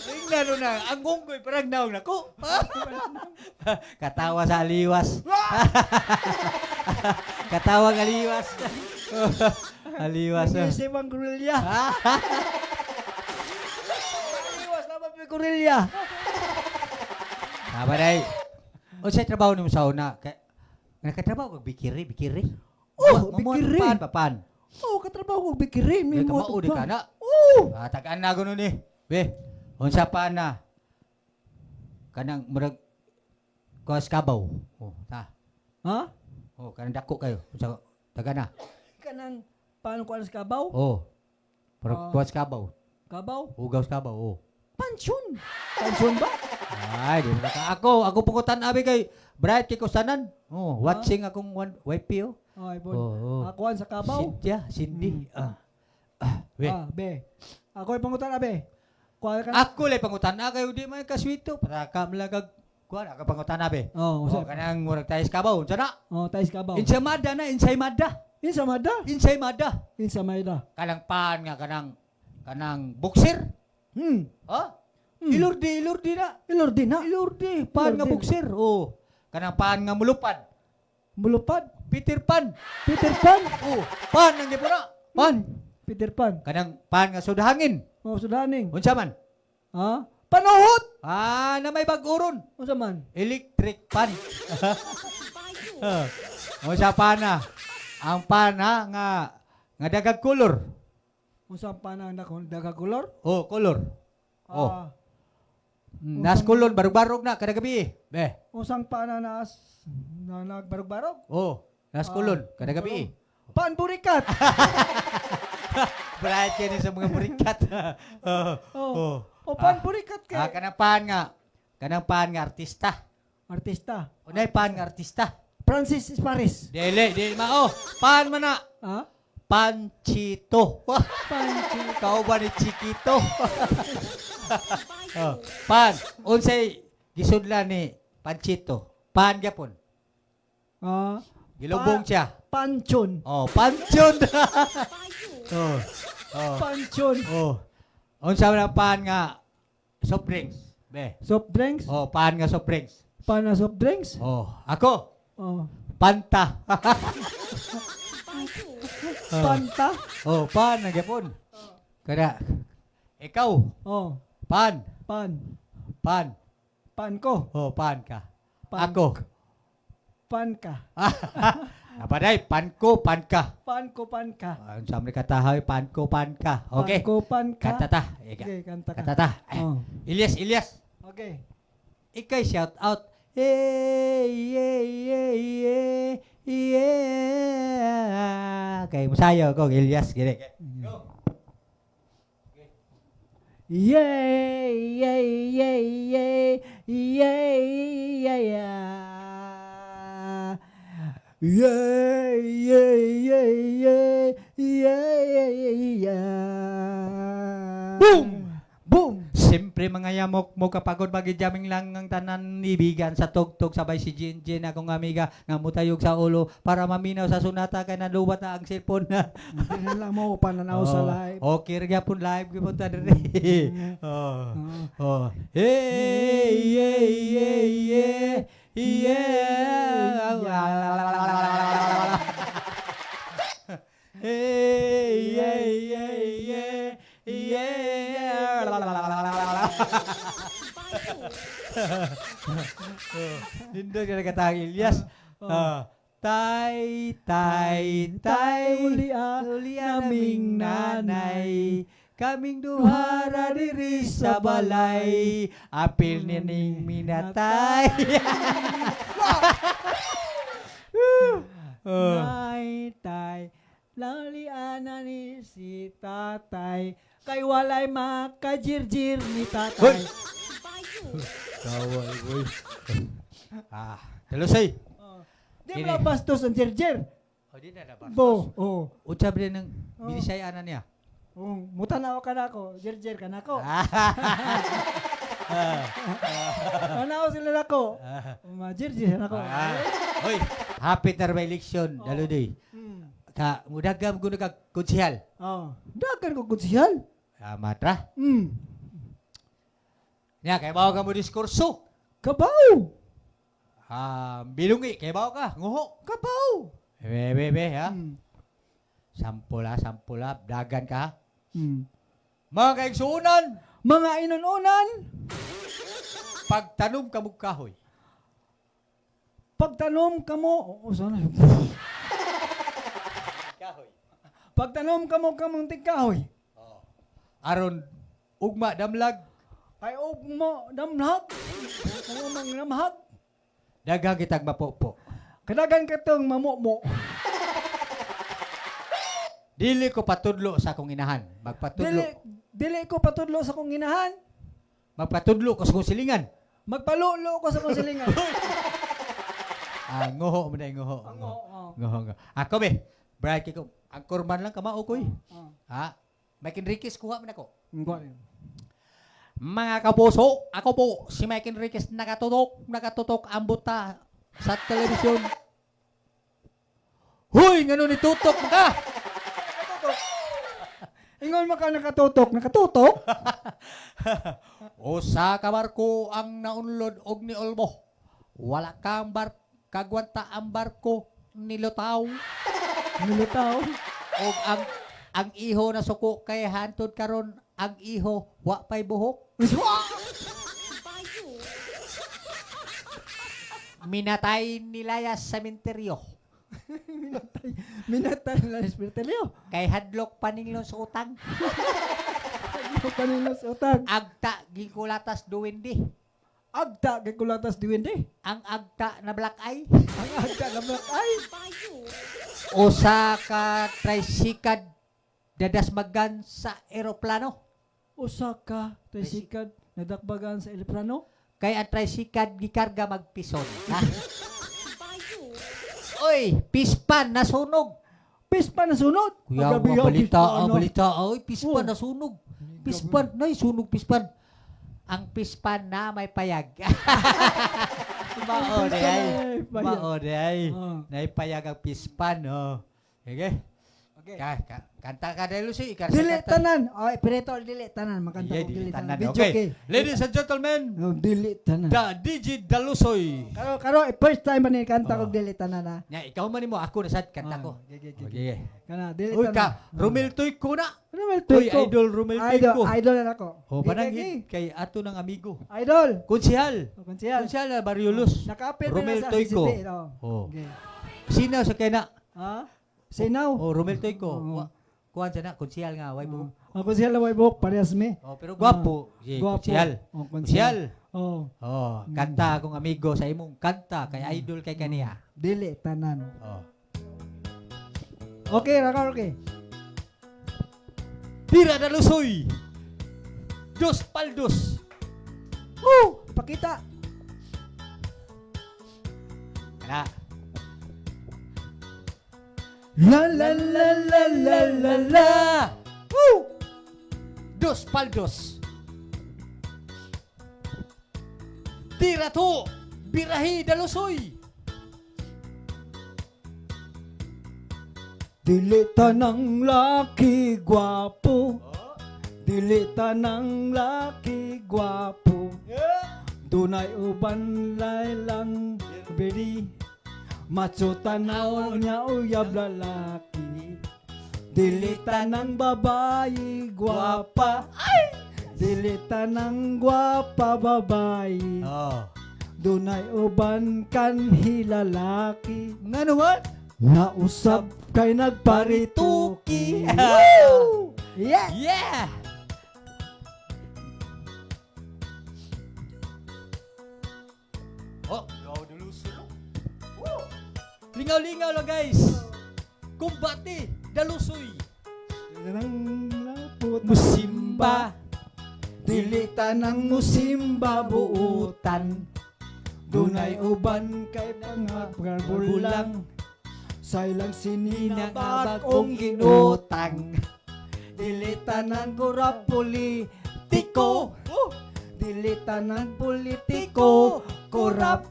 Tingnan no na, ang unggoy parang naong nako. Katawa sa aliwas. Katawa ng aliwas. Aliwas.
Nag-iisip ang gorilla. Aliwas naman may gorilla.
Tama day. O sa trabaho nimo sa una, nakatrabaho kag bikiri.
Oh, bikiri.
Pan.
Oh, katrabaho ko bikiri. May
May
moto
kamao di
pa.
ka na.
Oh!
Tagaan na gano'n ni. Be, unsa pa na? Kanang murag kuas kabaw. Oh, ta.
Ha?
Oh, kanang dako kayo. Unsa taga na?
Kanang paano ko alas kabaw?
Oh. Murag
Ah.
kuas kabaw.
Kabaw?
Ugaw kabaw. Oh.
Pansyon. Pansyon ba?
Ay, di mo na ka. Ako pukutan abi kay Bright kay kusanan. Oh, watching akong wife oh.
Ay, bon.
Oh.
Akuan sa kabaw.
Cindy. We.
Be. Ako ay pangutan na, be. Kuha ka.
Ako lay pangutan na kayo di man kaswito. Para ka malagag kuan ka pangutan na be.
Oh,
Oh, kanang murag tayis kabaw. Unsa na?
Oh, tais kabaw.
Ensaymada.
Insa mada. Insa mayda.
Kanang pan nga kanang boxer. Ha? Ilurdi na.
Ilordi na.
Ilurdi, pan nga
Ilurdi.
boxer. Oh. Kanang pan nga mulupad.
Mulupad.
Peter Pan.
Peter Pan.
Oh, pan ang gipura. Pan.
Peter Pan.
Kanang pan nga sudahangin.
Oh, sudaning.
Unsa man?
Ha? Panuhot.
Na may bag-uron.
Unsa man?
Electric pan. Unsa pan na? Ang pan nga dagag color.
Unsa pa na daga kolor?
Oh, color. Oh.
Ah,
Nas kulon barog-barog na kada gabi. Be.
usang pa na nagbarog-barog?
Oh, nas kulon kada gabi.
Paan burikat?
Bright kini sa mga burikat.
Oh. O paan burikat kay?
Kanang pan nga artista.
Artista.
Unay pan nga artista.
Francis Paris.
Dili mao. Pan man na.
Ha?
Panchito.
Panchi.
Kau ba ni Chiquito? Pan. Unsay gisudlan ni Panchito? Pan gyapon.
Ah,
Gilubong siya.
Panchon.
Oh, panchon. Oh.
Panchon.
Oh. Unsa man ang pan nga soft drinks? Be.
Soft drinks?
Oh, pan nga soft drinks.
Pan na soft drinks?
Oh, ako.
Oh.
Panta.
Panta?
Oh, pan na gyapon. Kada. Ikaw,
Oh.
pan.
Pan.
Pan.
Ko.
Oh, pan ka.
Pan.
Ako.
Pan ka.
Napaday, pan ko, pan ka.
Pan ko, pan ka.
Ang samri katahay, pan ko, pan ka. Okay.
Pan ko, pan ka.
Katata.
Okay, kanta ka.
Katata.
Oh.
Ilyas.
Okay.
Ikay shout out. Yeah. Okay, musayaw ko, Ilyas. Gini. Go.
Yay, yay, yay, yay, yay, yay, yay, yay, yay, yay, yay,
Boom!
Boom!
Siyempre mga yamok mo kapagod magijaming lang ang tanan ibigan sa tugtog sabay si Jinjin akong amiga nga mutayog sa ulo para maminaw sa sunata kay naluwat na ang cellphone na.
Hindi na lang mo pananaw sa live.
Okay ra gyapon live gyapon ta diri. Oh. Hey. Lindo ka nakatang Ilyas. Tay, naming nanay. Kaming duhara diri sa balay. Apil nining minatay.
Tay, laliana ni si tatay. Kay walay makajirjir ni tatay.
Kawal, boy. Talusay.
Di mo na bastos ang jirjir.
O, di na ba?
Bo, oh.
Utsab rin ng binisay ana niya.
Mutanaw ka na ako, jirjir ka na ako. Tanaw sila na ako. Jirjir na ako.
Hoy, happy na ba eleksyon, Daludoy? mudagam ko ka konsyal.
Dagan ko konsyal.
Matra. Nya kay bawo ka mo diskurso.
Kabaw.
Bilungi kay bawo ka, nguho.
Kabaw.
Bebe ha. Sampula, dagan ka. Mga kaigsuunan,
Mga inununan,
pagtanom ka mong kahoy.
pagtanom kamo, sana.
Kahoy.
Pagtanom kamo kamong tigkahoy.
Aron ugma damlag,
Kay mo damhag. Kamo mang damhag.
daghang kitag mapopo.
Kadagan katong mamumo.
Dili ko patudlo sa akong inahan.
Dili ko patudlo sa kong inahan.
Magpatudlo ko sa akong silingan.
Magpalulo ko sa kong silingan.
Nguho mo na nguho. Nguho. Ako be, bright ko. Ang kurman lang kamao ko eh. Mike Enriquez kuha man ako. Mga kapuso, ako po si Mike Enriquez nakatutok ang buta sa telebisyon. Huy, ngano ni tutok mo ka?
Ingon maka nakatutok.
Usa ka barko ang naunlod og ni Olmo. Wala kang kagwanta ang barko nilutaw.
Nilitaw.
Og ang iho na suko kay hantod karon ang iho wa pay buhok. Minatay nila sa sementeryo.
Minatay na espiritalyo.
Kay hadlok paninglon sa utang.
Panilos utang.
Agta gikulatas duwindi.
Agta kay kulatas diwende.
Ang agta na black eye.
Ang agta na black eye.
Usa ka tricycad dadasmagan sa eroplano.
Usa ka tricycad nadakbagan sa eroplano.
Kay ang tricycad gikarga magpison. Ha? Oy, pispan nasunog.
Pispa na sunod.
Kuya,
Ang gabi,
balita. Oy, pispan
Oh.
nasunog. Pispan, sunog pispan. Ang pispan na may payag. Maod ay. Maod ay. Naipayag ang pispan, oh. Okay? Kanta ka dahil si Ikar.
Dili tanan. Oh, Operator, dili tanan. Makanta ko dili tanan. Video
Okay. Ladies and gentlemen,
Oh, dili tanan.
DJ Dalusoy.
Karo, first time man ni kanta ko dili tanan na.
Nya, ikaw man mo, ako na sad kanta ko. Okay.
Kana dili
Uy
tanan.
ka, Romel Toyko na.
Romel
Uy,
Toyko.
idol Romel Toyko.
Idol na ako.
O, panangin kay ato ng amigo.
Idol.
Konsihal.
Konsyal.
Konsihal na Barriolus.
Naka-appear
Romel
na sa
Toyko.
CCTV.
Oh.
Okay.
Sino sa kena?
Ha? Say now.
Oh, Romel Toyko.
Oo.
Kuhan siya na, konsihal nga, way mo.
Ako siya laway buhok, parehas me.
Oh, pero gwapo. Si
Gwapo.
konsihal.
Oh,
Konsihal.
Oh,
Oh, kanta akong amigo sa imong kanta kay idol kay kaniya.
dili tanan.
Oh.
Okay, raka, okay.
Tira na lusoy. Dos paldos.
Pakita.
Kana.
La la la la la la la.
Woo! Dos paldos. Tira to. Birahi na lusoy.
Dili tanang laki gwapo. Dili tanang laki gwapo. Dunay uban lay lang beri. Macho tanaw niya uyab lalaki. Dili tanang babayi gwapa. Dili tanang gwapa babayi.
Oh.
Dunay uban kanhi lalaki.
Ngano man?
Nausab kay nagparituki.
Woo!
Yeah.
Yeah! Oh, gaw dalusoy. Woo! Lingaw-lingaw lang guys. Kumbati, dalusoy.
Nang lapot
Musimba.
Dili tanang musimba buutan. Dunay uban kay pangabulang. Saylang sinina bagong inutang. Dili tanan kurap politiko. Dili tanan politiko kurap.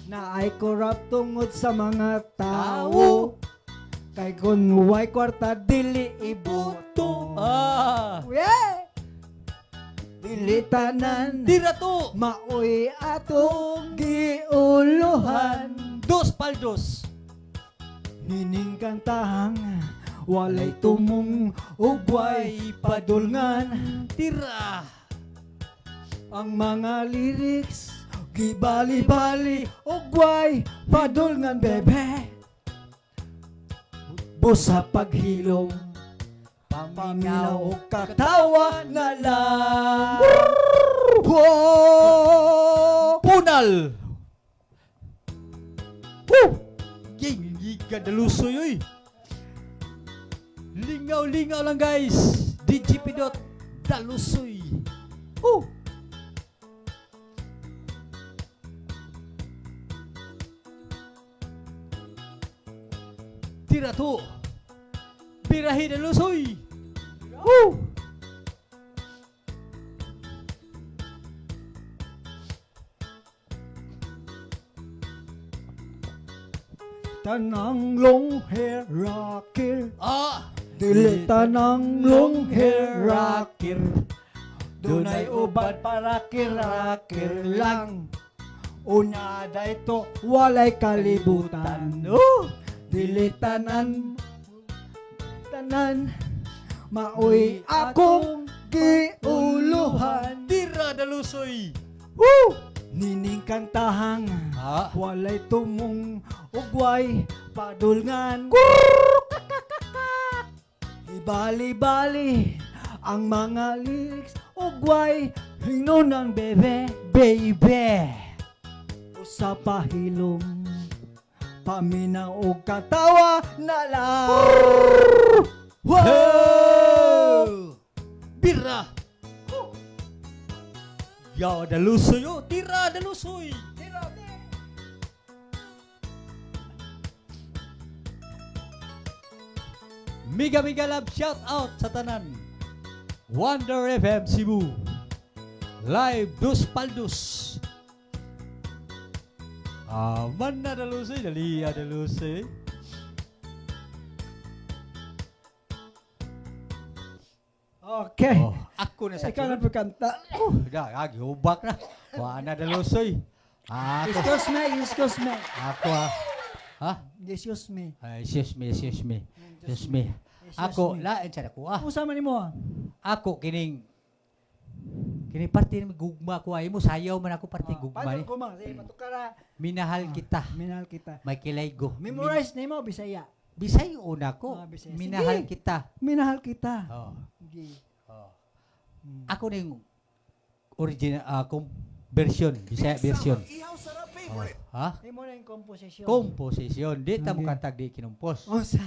Na ay kurap tungod sa mga tao. Kay kung way kwarta dili iboto. Yeah. Dili tanan
Tira to.
maoy atong giuluhan.
Dos paldos.
Hining kantahang walay tumong ugway padulngan.
Tira.
Ang mga lyrics gibali-bali ugway padulngan bebe. Busa paghilom paminaw o katawa na lang. Whoa!
Punal. Woo! Gigi ka dalusoy oy. Lingaw-lingaw lang guys. DGP dalusoy. Woo! Tira to. Birahi dalusoy. Woo!
Tanang long hair rocker,
Ah!
dili tanang long hair rocker. Dunay uban para kirakir lang. Una dayto walay kalibutan.
Oh!
Dili tanan maoy akong giuluhan.
Tira dalusoy.
Woo! Nining kantahang
Ah!
walay tumong ugway padulngan. Ibali-bali ang mga lyrics ugway hinunan bebe. Baby usa pahilom paminaw og katawa na lang. Wow!
Bira! Yaw dalusoy oh! Tira dalusoy! Miga love shout out sa tanan. Wonder FM Cebu. Live dos paldos. Aman na dalusoy, daliya dalusoy.
Okay.
Oh, ako na sa
Ikaw na
sunod.
pagkanta.
Agi, hubak na. Wala na dalusoy. Ako.
Excuse me.
Ako ha. Ha?
Excuse me.
Excuse me. Ako, lain sa dako ah.
Ano sama ni mo?
Ako, kining parte ni gugma ko ay mo. Sayaw man ako parte gugma
Paano
ni.
ko mga? Sige, patukara.
Minahal kita.
Minahal kita.
May kilaygo.
Memorize na mo, Bisaya.
Bisay una ko.
Bisaya.
Minahal
Sige.
kita.
Minahal kita.
Oh.
Sige.
Oh. Ako na yung original version. Bisaya version. Oh. Ha?
Hindi mo na yung composition.
Komposisyon. Di ta mo
Okay.
kantag di kinumpos.
Oh, sa...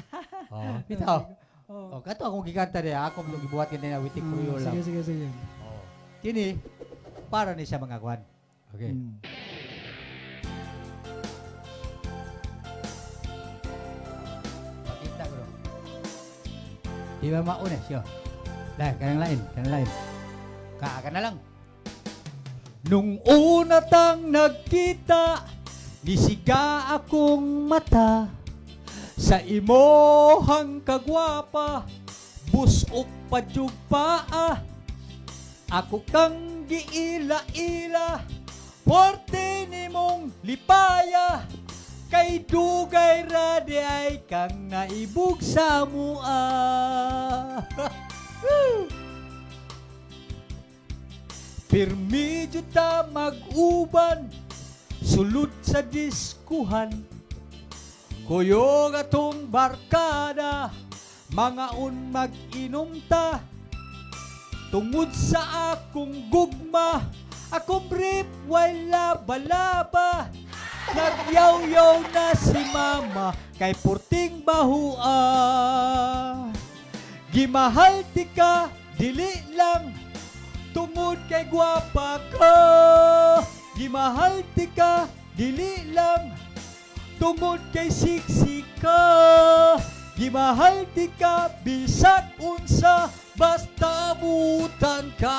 Oh. Bitaw.
Oh.
Oh, kato akong gikanta di. Ako mo gibuhat kanina witik ko yun lang.
Sige.
Oh. Kini para ni sa mga kwan. Okay. Pakita ko. Di ba mauna siya? Kanang lain. Ka na lang. Nung una tang nagkita, nisiga akong mata sa imohang kagwapa, busok pa jug paa. Ako kang giila-ila, porte nimong lipaya, kay dugay radi ay kang naibug sa mua. Pirmi jud ta mag-uban, sulod sa diskuhan. Kuyog atong barkada, mga mag-inom ta. Tungod sa akong gugma, akong brief wala balaba. Nagyaw-yaw na si mama, kay purting bahua. Gimahal ti ka, dili lang, tungod kay gwapa ka. Gimahal ti ka, dili lang, tungod kay siksi ka. Gimahal ti ka, bisag unsa, basta abutan ka.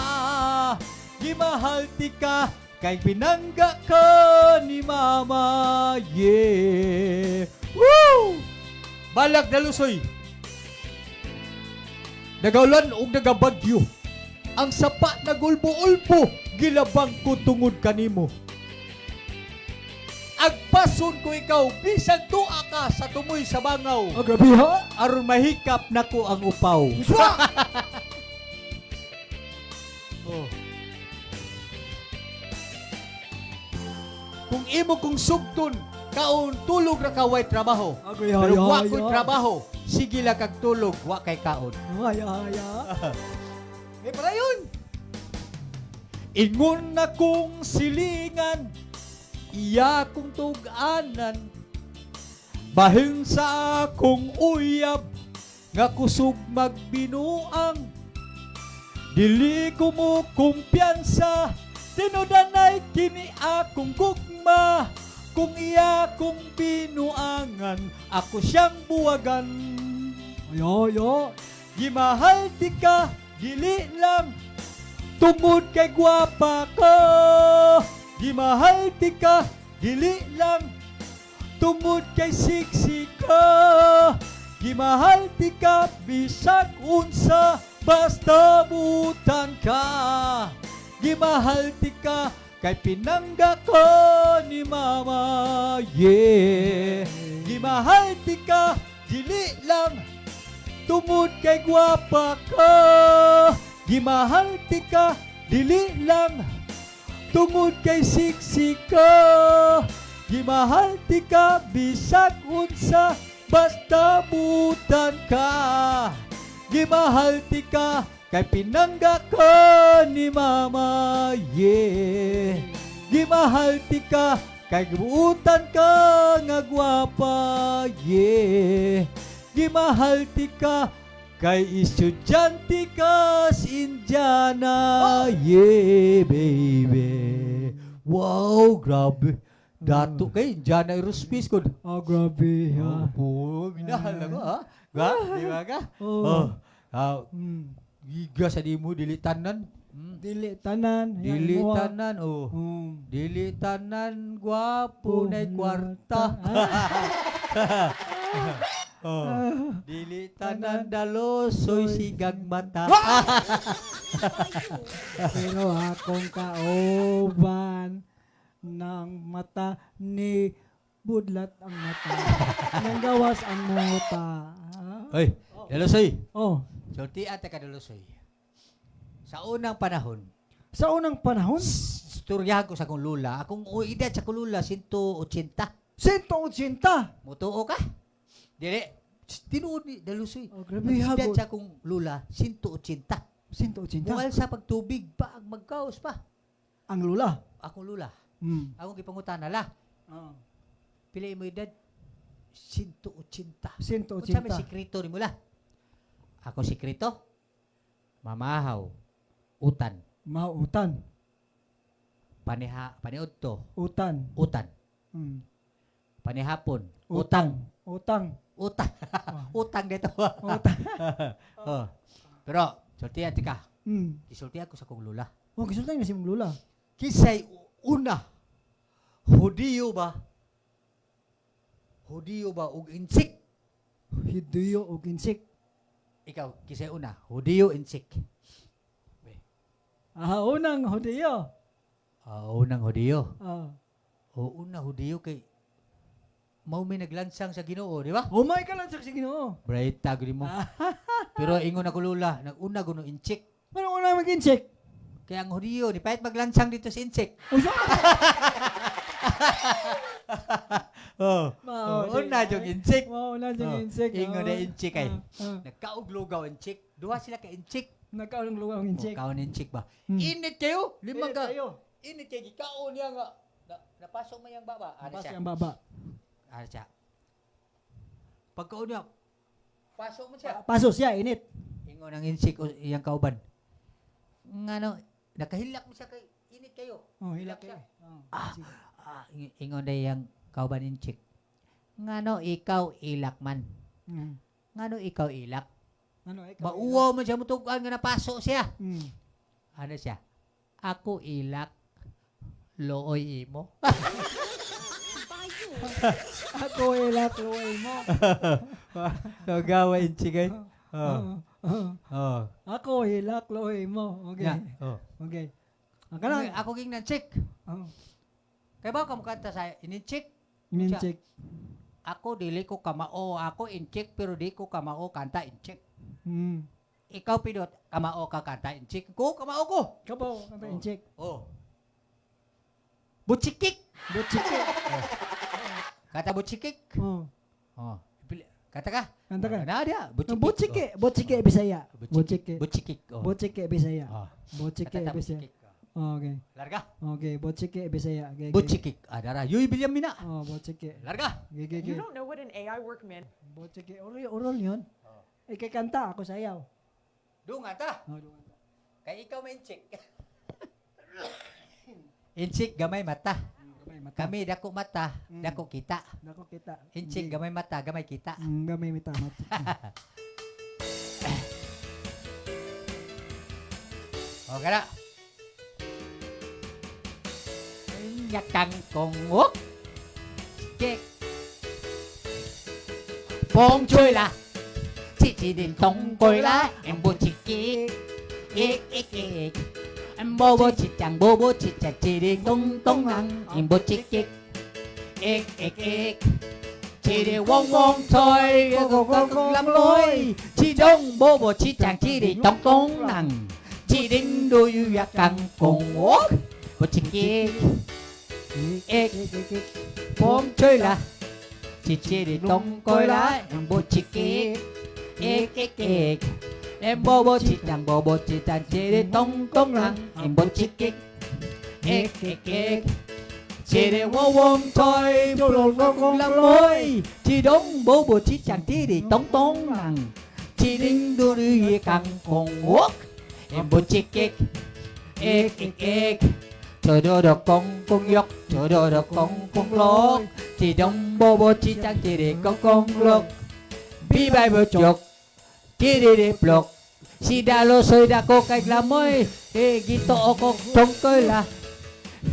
Gimahal ti ka, kay pinangga ka ni mama. Yeah! Woo! Balag na lusoy. Nagaulan og nagabagyo. Ang sapa na gulbo-ulbo, gilabang ko tungod kanimo. Agpason ko ikaw, bisag tuwa ka sa tumoy sa bangaw.
Oh, grabe ha.
Aron mahikap nako ang upaw.
Uswa!
Oh. Kung imo kong sugton, kaon tulog ra ka way trabaho.
Agay,
Pero
haya,
wa ko'y
haya.
trabaho, sige lang kag tulog, wa kay kaon.
Haya, haya. Eh, pala yun.
Ingon na kong silingan, iya kong tuganan, bahing sa akong uyab, nga kusog magbinuang. Dili ko mo kumpiyansa, tinudanay kini akong gugma. Kung iya kong binuangan, ako siyang buwagan.
Haya, haya.
Gimahal di ka, dili lang, tungod kay gwapa ko. Gimahal di ka, dili lang, tungod kay siksi ko. Gimahal di ka, bisag unsa, basta butan ka. Gimahal di ka, kay pinangga ko ni mama, yeah. Gimahal di ka, dili lang, tungod kay gwapa ka. Gimahal di ka, dili lang, tungod kay siksi ka. Gimahal di ka, bisag unsa, basta butan ka. Gimahal di ka, kay pinangga ko ni mama, yeah. Gimahal di ka, kay buutan ka nga gwapa, yeah. Gimahal di ka, kay estudyante ka sa Indiana, yeah, baby. Wow, grabe. Dato kay Indiana Aerospace ko.
Oh, grabe ha.
Oh, minahal ako, ha? Ga? Di ba ka?
Oh.
Giga sa di mo, dilitanan.
Dili tanan.
Dilitanan, oh. Dilitanan, gwapo na'y kwarta. Oh. Dilitanan, dalosoy, sigag mata.
Pero akong kauban ng mata ni budlat ang mata. Nang gawas ang mata.
Oy, dalosoy.
Oh.
Sulti ate ka dalosoy. Sa unang panahon,
Sa unang panahon,
istoryahan ko sa akong lula. Akong edad sa akong lula, 180.
180.
Mutuo ka? Dili. Tinuod ni dalosoy.
Oh, grabe
Ang edad
hagod.
sa akong lula, 180.
180.
Mual sa pagtubig pa, ang magkaos pa.
Ang lula.
Akong lula.
Hmm.
Akong gipangutan la.
Oh.
Pila mo edad? 180.
180.
Unsa may sikreto ni mula? Ako sikreto? Mamahaw. Utan.
Mautan.
Paniudto.
Utan.
Utan.
Hmm.
Panihapon.
Utang. Utang.
Utang. Utang dito.
Utang.
Oh. Pero, sultihan ti ka.
Hmm.
Isultihan ko sa kong lula.
Oh, gisultan na si mong lula.
Kisay una. Hudiyo ba? Hudiyo ba ug insik?
Hiduyo o ginsik.
Ikaw, kisay una. Hudiyo insik.
Unang hudiyo.
Unang hudiyo.
Oh.
Una hudiyo kay mao may naglansang sa Ginoo, di ba?
Oh my God, sa Ginoo.
Bright tag mo. Pero ingon ako lula, nag-una guno insik.
Ano una mag-insik?
Kaya ang hudiyo, di pahit maglansang dito sa insik.
Usa.
Una yung insik.
Una yung insik.
Ingon na insik ay. Nagkauglugaw insik. Duha sila ka insik.
Nagkaon ng lugaw ang insik.
Kaon insik ba?
Hmm.
Init kayo. Limang
Init
ka.
kayo.
Init kayo. Gikaon niya nga. Napasok mo yung baba. Ano
Pas
siya?
ang baba.
Ano siya? Pagkaon niya, pasok mo siya.
Paso siya, init.
Ingon ang insik o iyang kauban. Ngano, nakahilak mo siya kay init kayo.
Oh, hilak
siya.
siya.
Ingon na iyang kauban insik. Ngano ikaw ilak man. Ngano ikaw ilak.
Ano, ikaw?
Mauwaw man siya mutugan nga napasok siya.
Mm.
Ano siya? Ako ilak. Looy imo.
Ako hilak luoy mo.
Gawa inchik ay. Oh.
Ako hilak luoy mo. Okay.
Nga. Oh.
Okay. Ang kanang.
Ako ging na-check. Kaya ba kamukanta sa in-check?
Mincheck.
Ako dili ko kamao. Ako in-check pero di ko kamao kanta in-check. Ikaw pidot kamao ka kanta in-check. Ko kamao ko.
Kabaw, kanta incheck.
Oh. Butchikik.
Butchike.
Kata butchikik.
Oh.
Oh. Kata ka?
Kanta ka.
Na dia.
Butchike. Butchike Bisaya. Butchike.
Butchikik. Oh.
Butchike Bisaya.
Oh.
Butchike
Kata
Bisaya.
butchikik.
Okay.
Larga.
Okay, butchike Bisaya. Okay.
Butchikik. Adara. Yuy bilyam mina.
Oh, butchike.
Larga.
Okay,
You
okay.
don't know what an AI workman.
Butchike. Urol yun. Ikay kanta, ako sayaw.
Dunga ta.
Oh, doon.
Kay ikaw may inchik. Inchik gamay mata.
Gamay mata.
Kami dako mata, dako kita.
Dako kita.
Inchik gamay mata, gamay kita.
Gamay mita mata.
O kana. Yakang kongok. Kek. Bong chui la. Chi chi din tong koi la. Em bo chi kek. Ek ek ek. Em bo bo chi chang chi din tong tong lang. Em bo chi kek. Ek ek ek. Chi đi wong wong thôi. Gong lắm lối. Chi đông bo bo chi chang chi din tong tong lang. Chi din đôi yakang kongok. Bo chi kek. Ek bom chơi là chị đi tông coi lá em bố chị kê ek em bố chị chàng chị đi tông tông lăng em bố chị kê ek chị đi vô vông thôi bông lăng môi chị đóng bố chị chàng chị đi tông tông lăng chị đinh đu đi càng cùng quốc em bố chị kê ek trời đô được con dốc trời đô được con lốt chỉ đông bố chỉ chẳng chỉ để con lốt bi bay bờ chuột chỉ để blok si đa lô sôi đa cô cách làm môi ê gito con trông coi là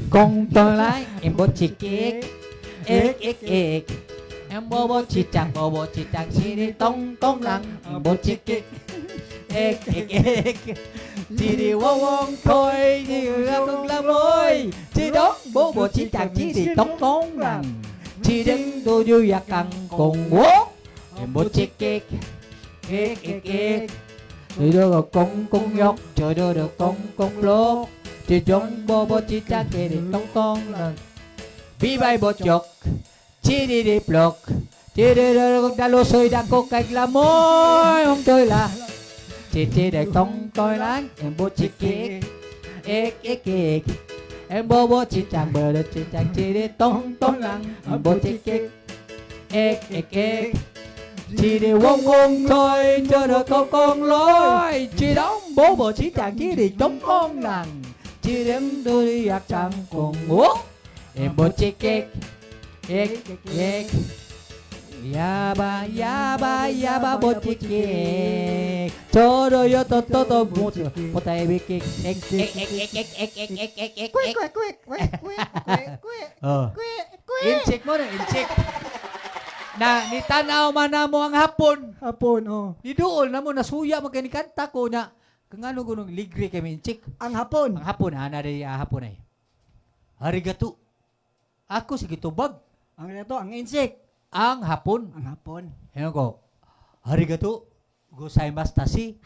con tôi lái em bố chỉ kek ek em bố chỉ chẳng chỉ để tông lăng em bố chỉ kek ek chỉ đi wong wong thôi đi làm lối chỉ đón bố chỉ chẳng chỉ đi tông lăng chỉ đứng tôi vui và cần cùng quốc em bố chỉ kek chỉ đưa được con dốc chờ đưa được con lốt chỉ trông bố chỉ chẳng chỉ đi tông lăng vì bay bố chuột chỉ đi blok chỉ đi đã lô xôi đã có cách làm môi không chơi là chị để tông coi láng em bố chị kek ek em bố chị chàng bờ được chị chàng chị để tông lăng em bố chị kek ek chị để wong wong thôi cho được con lối chị đóng bố chị chàng chị để tông lăng chị đem tôi đi giặc chẳng cùng quốc em bố chị kek ek Yaba botike. Todo yo to motai bikik. Inchik mo na inchik. Na ni tanaw man na mo ang hapon.
Hapon, oh.
Ni duol na mo nasuya mo kay ni kanta ko nya. Kangano gunong ligre kay inchik.
Ang hapon.
Ang hapon ana di hapon ay. Arigato. Ako sige tubag.
Ang ito, ang insect.
Ang hapon.
Ang hapon.
Ayan ko. Arigato. Gozaimasu tasi.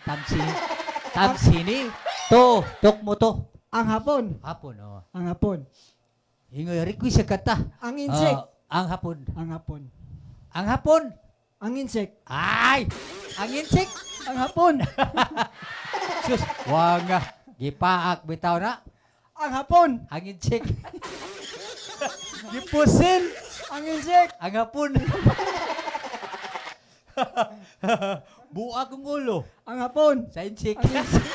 Tamsini. To. Tok mo to.
Ang hapon.
Hapon, oh.
Ang hapon.
Ingoy, request sa kata.
Ang insect.
Ang hapon.
Ang hapon.
Ang hapon.
Ang insect.
Ay! Ang insect.
Ang hapon.
Sus. Wag nga. Gipaak bitaw na.
Ang hapon.
Ang insect. Gipusin.
Ang insect.
Ang hapon. Buak ang ulo.
Ang hapon.
Sa insect.
Ang insect.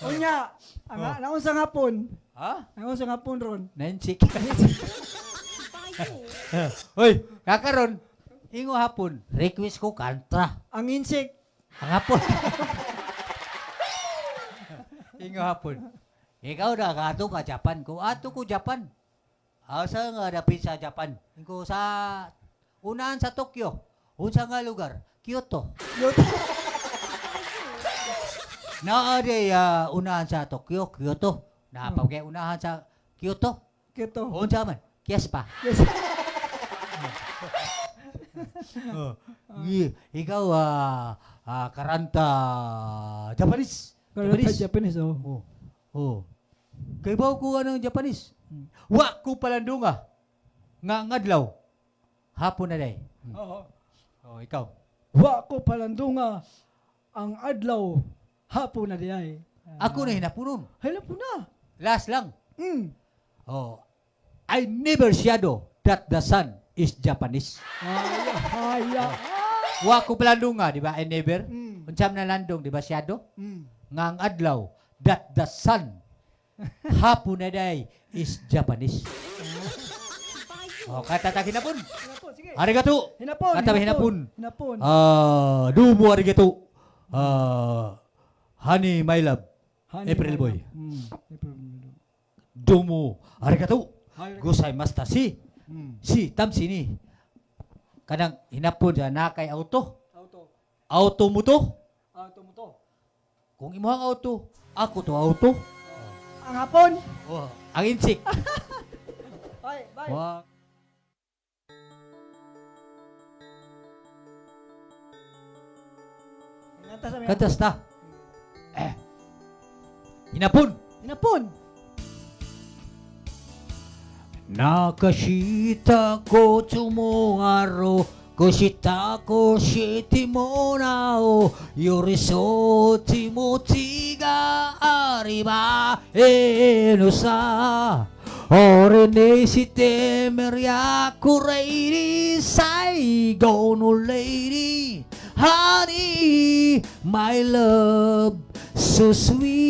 Unya. Ang naunsang hapon.
Ha?
Naunsang hapon ron.
Na insect. Hoy, kakaron. Ingo hapon. Request ko kanta.
Ang insect.
Ang hapon. Ingo hapon. Ikaw na ato ka Japan ko. Ato ko Japan. Asa nga dapit sa Japan? Ko sa unahan sa Tokyo. Unsa nga lugar? Kyoto. Naa di unahan sa Tokyo, Kyoto. Napagay unahan sa Kyoto.
Kito.
Unsa man? Kiespa.
Yes.
Ikaw karanta Japanese.
Karanta Japanese, oh.
Oh. Oh. Kay ba ko anong Japanese? Wa ko palandunga. Nga ngadlaw. Hapon na day.
Oo.
Oh, ikaw.
Wa ko palandunga ang adlaw hapon na diay.
Ako na hinapunon.
Hala po na.
Last lang.
Oh.
I never shadow that the sun is Japanese.
Haya.
Wa ko palandunga, di ba? I never.
Mm.
Unsam na landong, di ba? Shadow.
Mm.
Nga ang adlaw that the sun hapon na day is Japanese. Katatag hinapon.
Hinapon, sige.
Arigato.
Hinapon.
Katabi hinapon.
Hinapon.
Dumo arigato. Honey, my love.
Honey,
April
my
boy.
love. April boy.
Dumo arigato.
Arigato.
Gozaimashita. Si tamsi ni. Kanang hinapon sa nakay auto. Auto mo to.
Auto mo to.
Kung imong auto, ako to auto.
Ang hapon.
Ang insik.
Bye, bye.
Wa-
Ingatan sa mga.
Katas ta. Hinapon.
Hinapon.
Nakashita ko tomorrow, kushita ko shiti mo nao, yoriso timoti ga ariba enosa, ore ne shite meria kureiri Saigon lady, honey, my love, so sweet.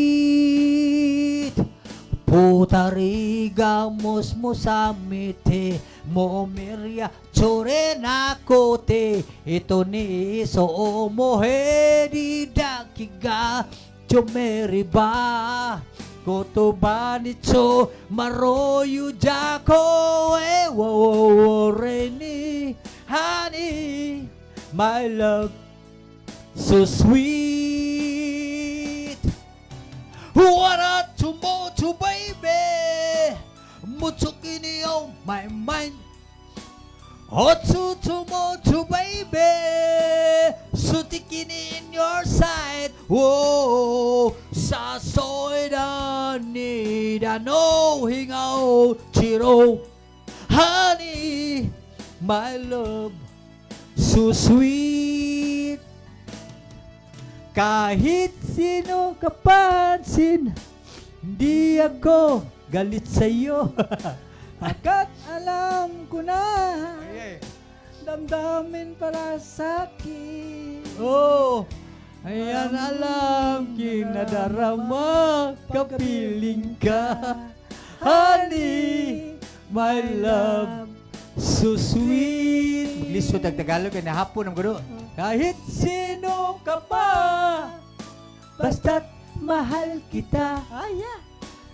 Putarigamos mo sa mite mo miria chore na kote ito ni so mohe di dakiga chomeriba kotoba ni cho maroyu jako wo reni honey my love so sweet. What a tomorrow, baby. Mutsukini on my mind. Otsu tomorrow, baby. Sutikini in your side. Whoa, sasoida nida no hingao chiro. Honey, my love, so sweet. Kahit sino kapansin, hindi ako galit sa'yo.
Pagkat alam ko na, damdamin para sa akin.
Oh, ayan alam kinadarama, kapiling ka. Honey, my love, so sweet. Maglisod ang Tagalog, na hapon ang gulo. Kahit sino ka pa, basta't mahal kita.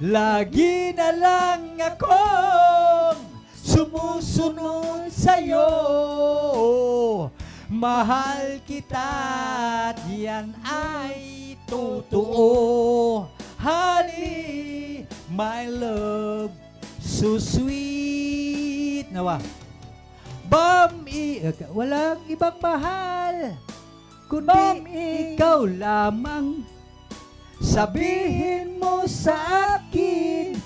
Lagi na lang akong sumusunod sa'yo. Mahal kita at yan ay totoo. Honey, my love, so sweet. Nawa. Walang ibang mahal, kundi ikaw lamang. Sabihin mo sa akin,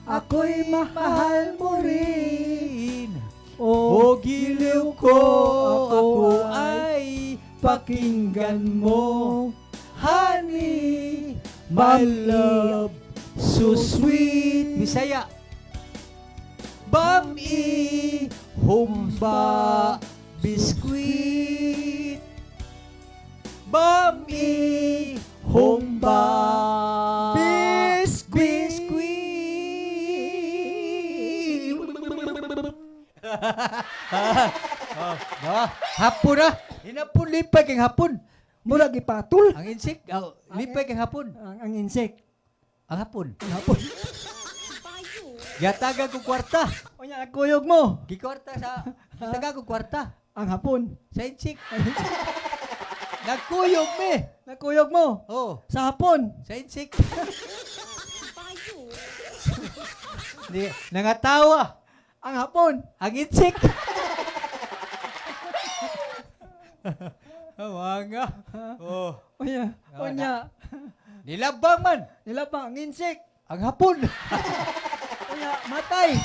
ako'y mahal mo rin. O giliw ko, ako ay pakinggan mo. Honey, my love, so sweet. Bisaya. Bami, humba, biskuit. Bami, humba, biskuit. Hapon na. Hinapon, lipay kang hapon.
Murag ipatul.
Ang insik, lipay kang hapon.
Ang insect.
Ang hapon.
Ang hapon.
Gataga ko kwarta.
Unya nagkuyog mo.
Gikwarta sa taga ko kwarta.
Ang hapon.
Sa insik. Nagkuyog me.
Nagkuyog mo.
Oh,
Sa hapon.
sa insik. Di, nangatawa.
Ang hapon.
Ang insik. Mga. Oh,
Unya. Unya.
nilabang man.
Nila pa ang insik.
Ang hapon.
Unya matay.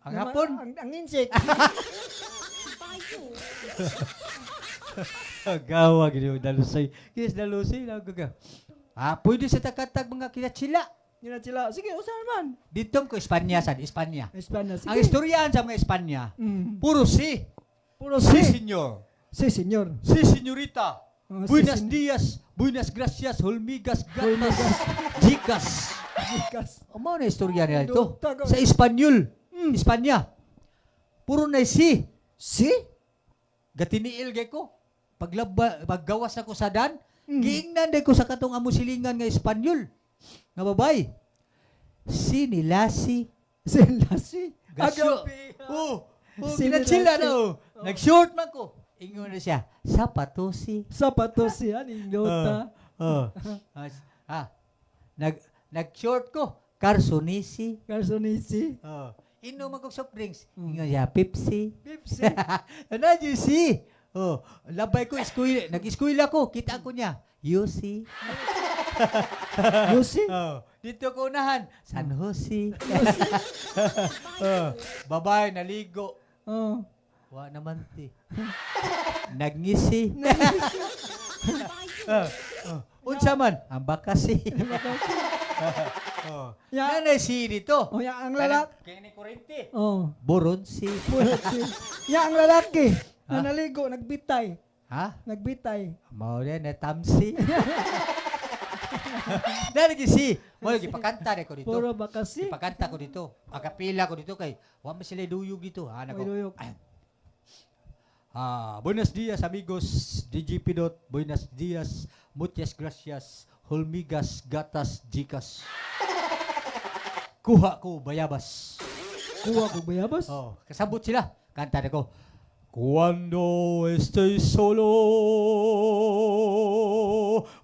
Ang hapon.
Ang insik.
Gawa gini dalusay. Kis dalusay na gaga. Pwede sa takatag mga kinatsila.
Nila sila. Sige, usahan man.
Dito ko Espanya sa Espanya.
Espanya. Sige.
Ang istoryahan sa mga Espanya,
Mm.
puro si.
Puro
Si
si.
senyor.
Si, senyor.
Si senyorita.
Oh, si
Buenas
sen-
dias. Buenas gracias. Hulmigas.
Hulmigas.
Gatas. Jikas.
Jikas.
Ang mga na istorya nila ito.
Taga-
Sa Espanyol.
Mm.
Espanya. Puro na si.
Si?
Gatiniil gay ko. Paggawas ako sa dan,
Mm.
giingnan day ko sa katong amusilingan nga Espanyol. Nga babay. Si nilasi.
Sila si.
Gasyo.
Agapi.
Oh,
Si
kinachila
nilasi.
na oh. Nag-short man ko. Ingon na siya, sapatosi.
Sapatos siya. Nindota.
Nag-short ko, karsonisi.
Karsonisi.
Inom ako soft drinks. Ingon siya, Pepsi.
Pepsi.
Ano, Juicy? Labay ko, nag-eskwela ko, kita ko niya. Yusi.
Yusi.
Dito ko unahan, San Jose. Babae, naligo.
Oh.
Wa naman ti. Nagngisi. Unsa man? Ang bakasi.
Ya.
Nanay si dito.
Oh, ya ang lalaki.
Kaya ni Kurente.
Oh.
Boronsi.
Ya ang lalaki.
Ha?
Na naligo, nagbitay.
Ha?
Nagbitay.
Mao na na tamsi. Nalagi si. Mo lagi pakanta ko dito.
Puro bakasi.
Ipakanta ko dito. Akapila ko dito kay wa man sila duyog dito. Ha
May
nako.
duyog.
Buenos dias amigos, DGP Dot. Buenos dias, muchas gracias, Hulmigas, Gatas, Jikas. Kuha ko bayabas.
Kuha ko bayabas.
Kasabot sila. Kanta na ko. Cuando estoy solo,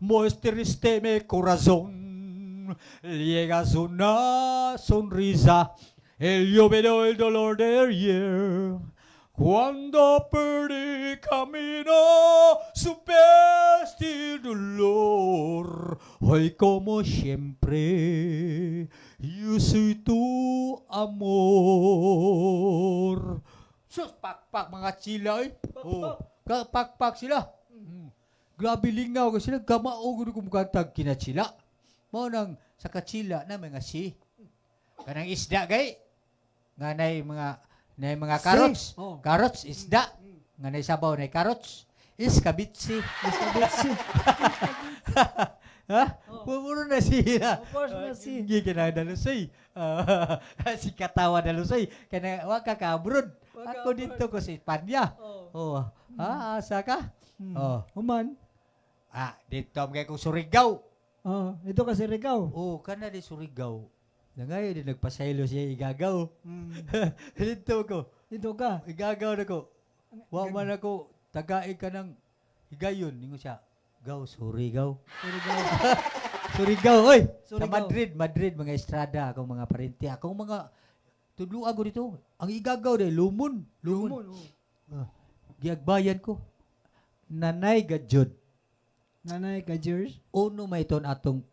muy triste mi corazón, llegas una sonrisa, el lloveró el dolor del ayer. Cuando perdí camino, supiste el dolor. Hoy como siempre, yo soy tu amor. Sus, pakpak mga chila eh. Pakpak sila. Grabe lingaw kasi sila. Gamao ko kumukantag kinachila. Mao nang sa kachila na mga si. Kanang isda gay. Nga na mga carrots.
Oh.
Carrots, isda. Nga na sabaw na carrots. Iskabitsi. Ha? Puro na siya.
Of course na si.
Hindi ka na dalusay. Si katawa dalusay. Kaya wag ka abroad. Ako dito ko sa Espanya. Asa ka?
Human.
Dito mga ko Surigao.
Oh, ito kasi Rigaw.
Kana di Surigao. Nangayon din nagpasaylo siya igagaw. Dito ko.
Dito ka.
Igagaw na ko. Wa man ako tagaig ka ng higayon. Ningo siya. Gaw, Surigao. Surigao, oy! Sa
Surigao.
Madrid, mga estrada, akong mga parente, akong mga tudlo ako dito. Ang igagaw dahil lumon.
Lumon.
Giagbayan ko. Nanay gadjod.
Nanay ka, George.
Uno may ton atong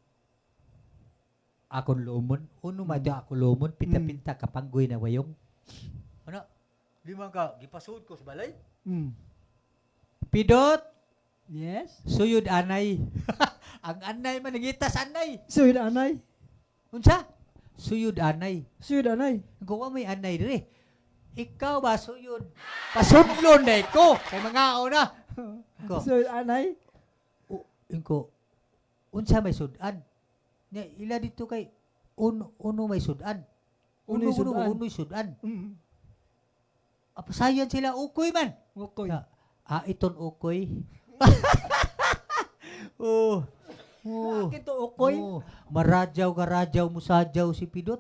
akong lumon. Uno may ton akong lumon. Pinta-pinta kapanggoy na wayong. Ano? Di man ka, gipasuod ko sa balay. Pidot,
Yes.
suyod anay. Ang anay man, nagitas anay.
Suyod anay.
Unsa? Suyod anay.
Suyod anay.
Gawa may anay dire. Ikaw ba suyod? Pasudlon na ko. Kay mga na. Ko.
Suyod anay.
Inko. Unsa may sudan? Ila dito kay uno may sudan.
Uno'y sudan.
Uno'y sudan. Apasayan sila ukoy man.
Okay.
Iton ukoy. Oh.
Bakit to, Okoy?
Maradyaw ka radyaw mo sadyaw si Pidot.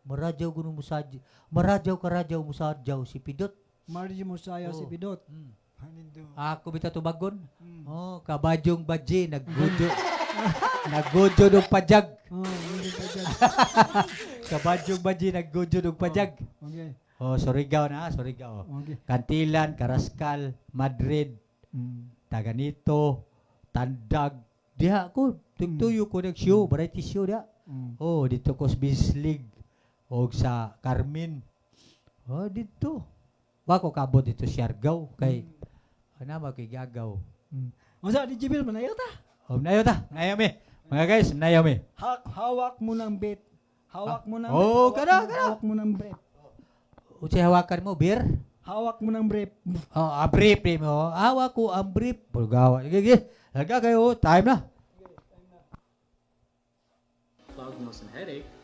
Maradyaw ko mo sadyaw. Maradyaw mo sadyaw si Pidot.
Marji mo sayaw si Pidot.
Mm.
Hanindo.
Ako bita tubagon.
Mm.
Oh, kabadyong badji naggodyo. Naggodyo dog pajag.
Hindi pa dyan.
Kabadyong badji naggodyo dog pajag.
Okay.
Oh, Surigao na, Surigao.
Okay.
Kantilan, Carrascal, Madrid, Taganito, Tandag. Diha ko, tugtuyo ko nag-show, variety show diha. Oh, dito ko sa Business League. O sa Carmen. Oh, dito. Wako kabot dito sa Siargao. Kay, ano magigagaw.
Masa, di Jibil, manayaw ta.
Oh, manayaw ta. Manayaw mi. Mga guys, manayaw mi.
Hawak mo ng bit. Hawak mo ng
Oh, kada.
Hawak mo ng brief.
Uci hawakan mo, beer.
Hawak mo ng brief.
Oh, brief mo. Hawak ko ang brief. Pulgawa. Sige. Laga kayo. Time na.
Cloud motion headache.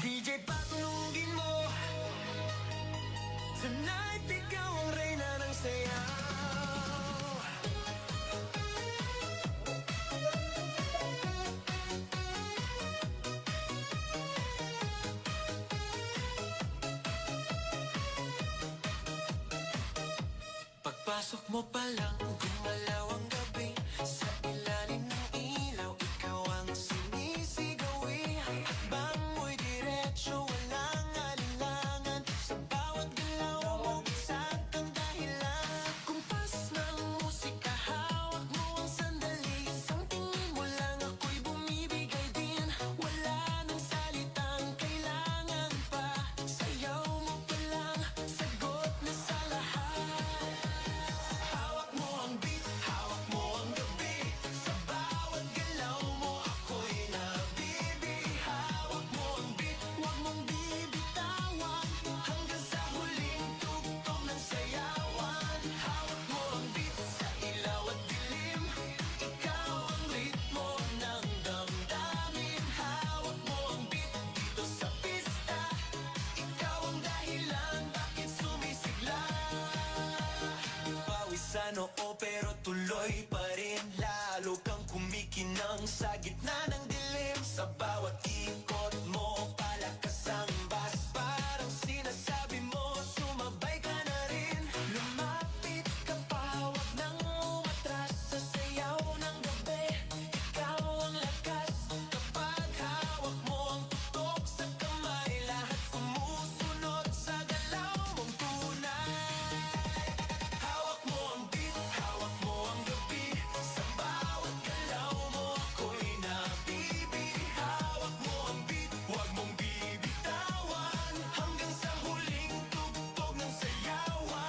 DJ patulugin mo. Tonight ikaw ang reyna ng sayaw. Pagpasok mo pa lang, gumalaw ang gabi. Sa ilalim ng ilaw, ikaw ang sinisigawi. Hakbang mo'y diretsyo, walang alinlangan. Sa bawat galaw mo, isang kang dahilan. Kumpas ng musika, hawak mo ang sandali. Isang tingin mo lang, ako'y bumibigay din. Wala nang salitang kailangan pa. Sayaw mo pa lang, sagot na sa lahat. Hawak mo ang beat, hawak mo ang gabi. Sa bawat galaw mo, ako'y nabibi. Hawak mo ang beat, huwag mong bibitawan. Hanggang sa huling tugtog ng sayawan. Hawak mo ang beat, sa ilaw at dilim. Ikaw ang ritmo ng damdamin. Hawak mo ang beat, dito sa pista. Ikaw ang dahilan, bakit sumisigla. Pawisan oo pero tuloy pa rin. Lalo kang kumikinang sa gitna ng dilim. Sa bawat ikot mo, palakas ang bas. Parang sinasabi mo, sumabay ka na rin. Lumapit ka pa, wag nang umatras. Sa sayaw ng gabi, ikaw ang lakas. Kapag hawak mo ang tutok sa kamay, lahat sumusunod sa galaw mong tunay. Hawak mo ang beat, hawak mo ang gabi. Sa bawat galaw mo, ako'y nabibi. Hawak mo ang beat, huwag mong bibitawan. Hanggang sa huling tugtog ng sayawan.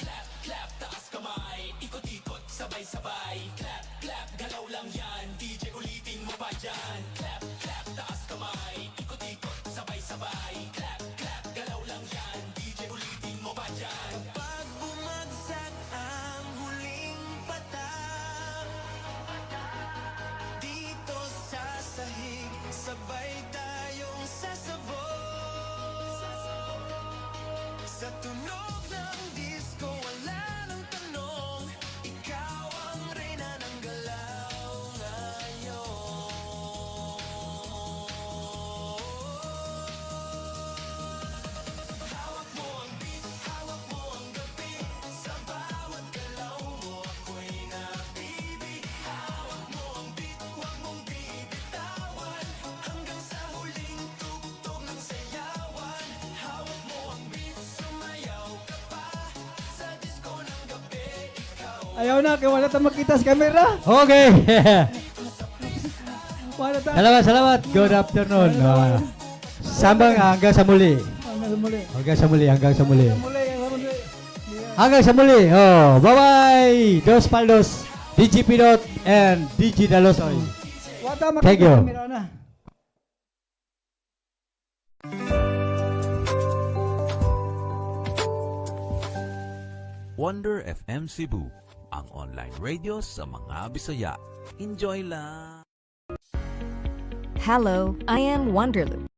Clap, clap, taas kamay. Ikot-ikot, sabay-sabay. Clap, clap, galaw lang yan. DJ ulitin mo pa dyan. Clap, clap, taas kamay. Ikot-ikot, sabay-sabay. Clap, clap, galaw lang yan. DJ ulitin mo pa dyan. Pag bumagsak ang huling patak, dito sa sahig, sabay tayong sasabog. Sa tunog ng disco, wala nang tanong. Ikaw ang reyna ng galaw ngayon. Hawak mo ang beat, hawak mo ang gabi. Sa bawat galaw mo, ako'y nabibi. Hawak mo ang beat, huwag mong bibitawan. Hanggang sa huling tugtog ng sayawan. Hawak mo ang beat, sumayaw ka pa. Sa disco ng gabi, ikaw
Ayaw na, kaya wala tayong makita sa camera.
Okay.
Wala tayo.
Salamat. Good afternoon. Sambang hanggang sa muli.
Hanggang sa muli.
Hanggang sa muli.
Hanggang sa muli.
Hanggang sa muli. Oh, bye-bye. Dos Paldos, DJ Pidot, and DJ Dalosoy.
Wala tayong
Thank
makita
you.
sa camera na.
Wonder FM Cebu, ang online radio sa mga Bisaya. Enjoy lang!
Hello, I am Wonderloop.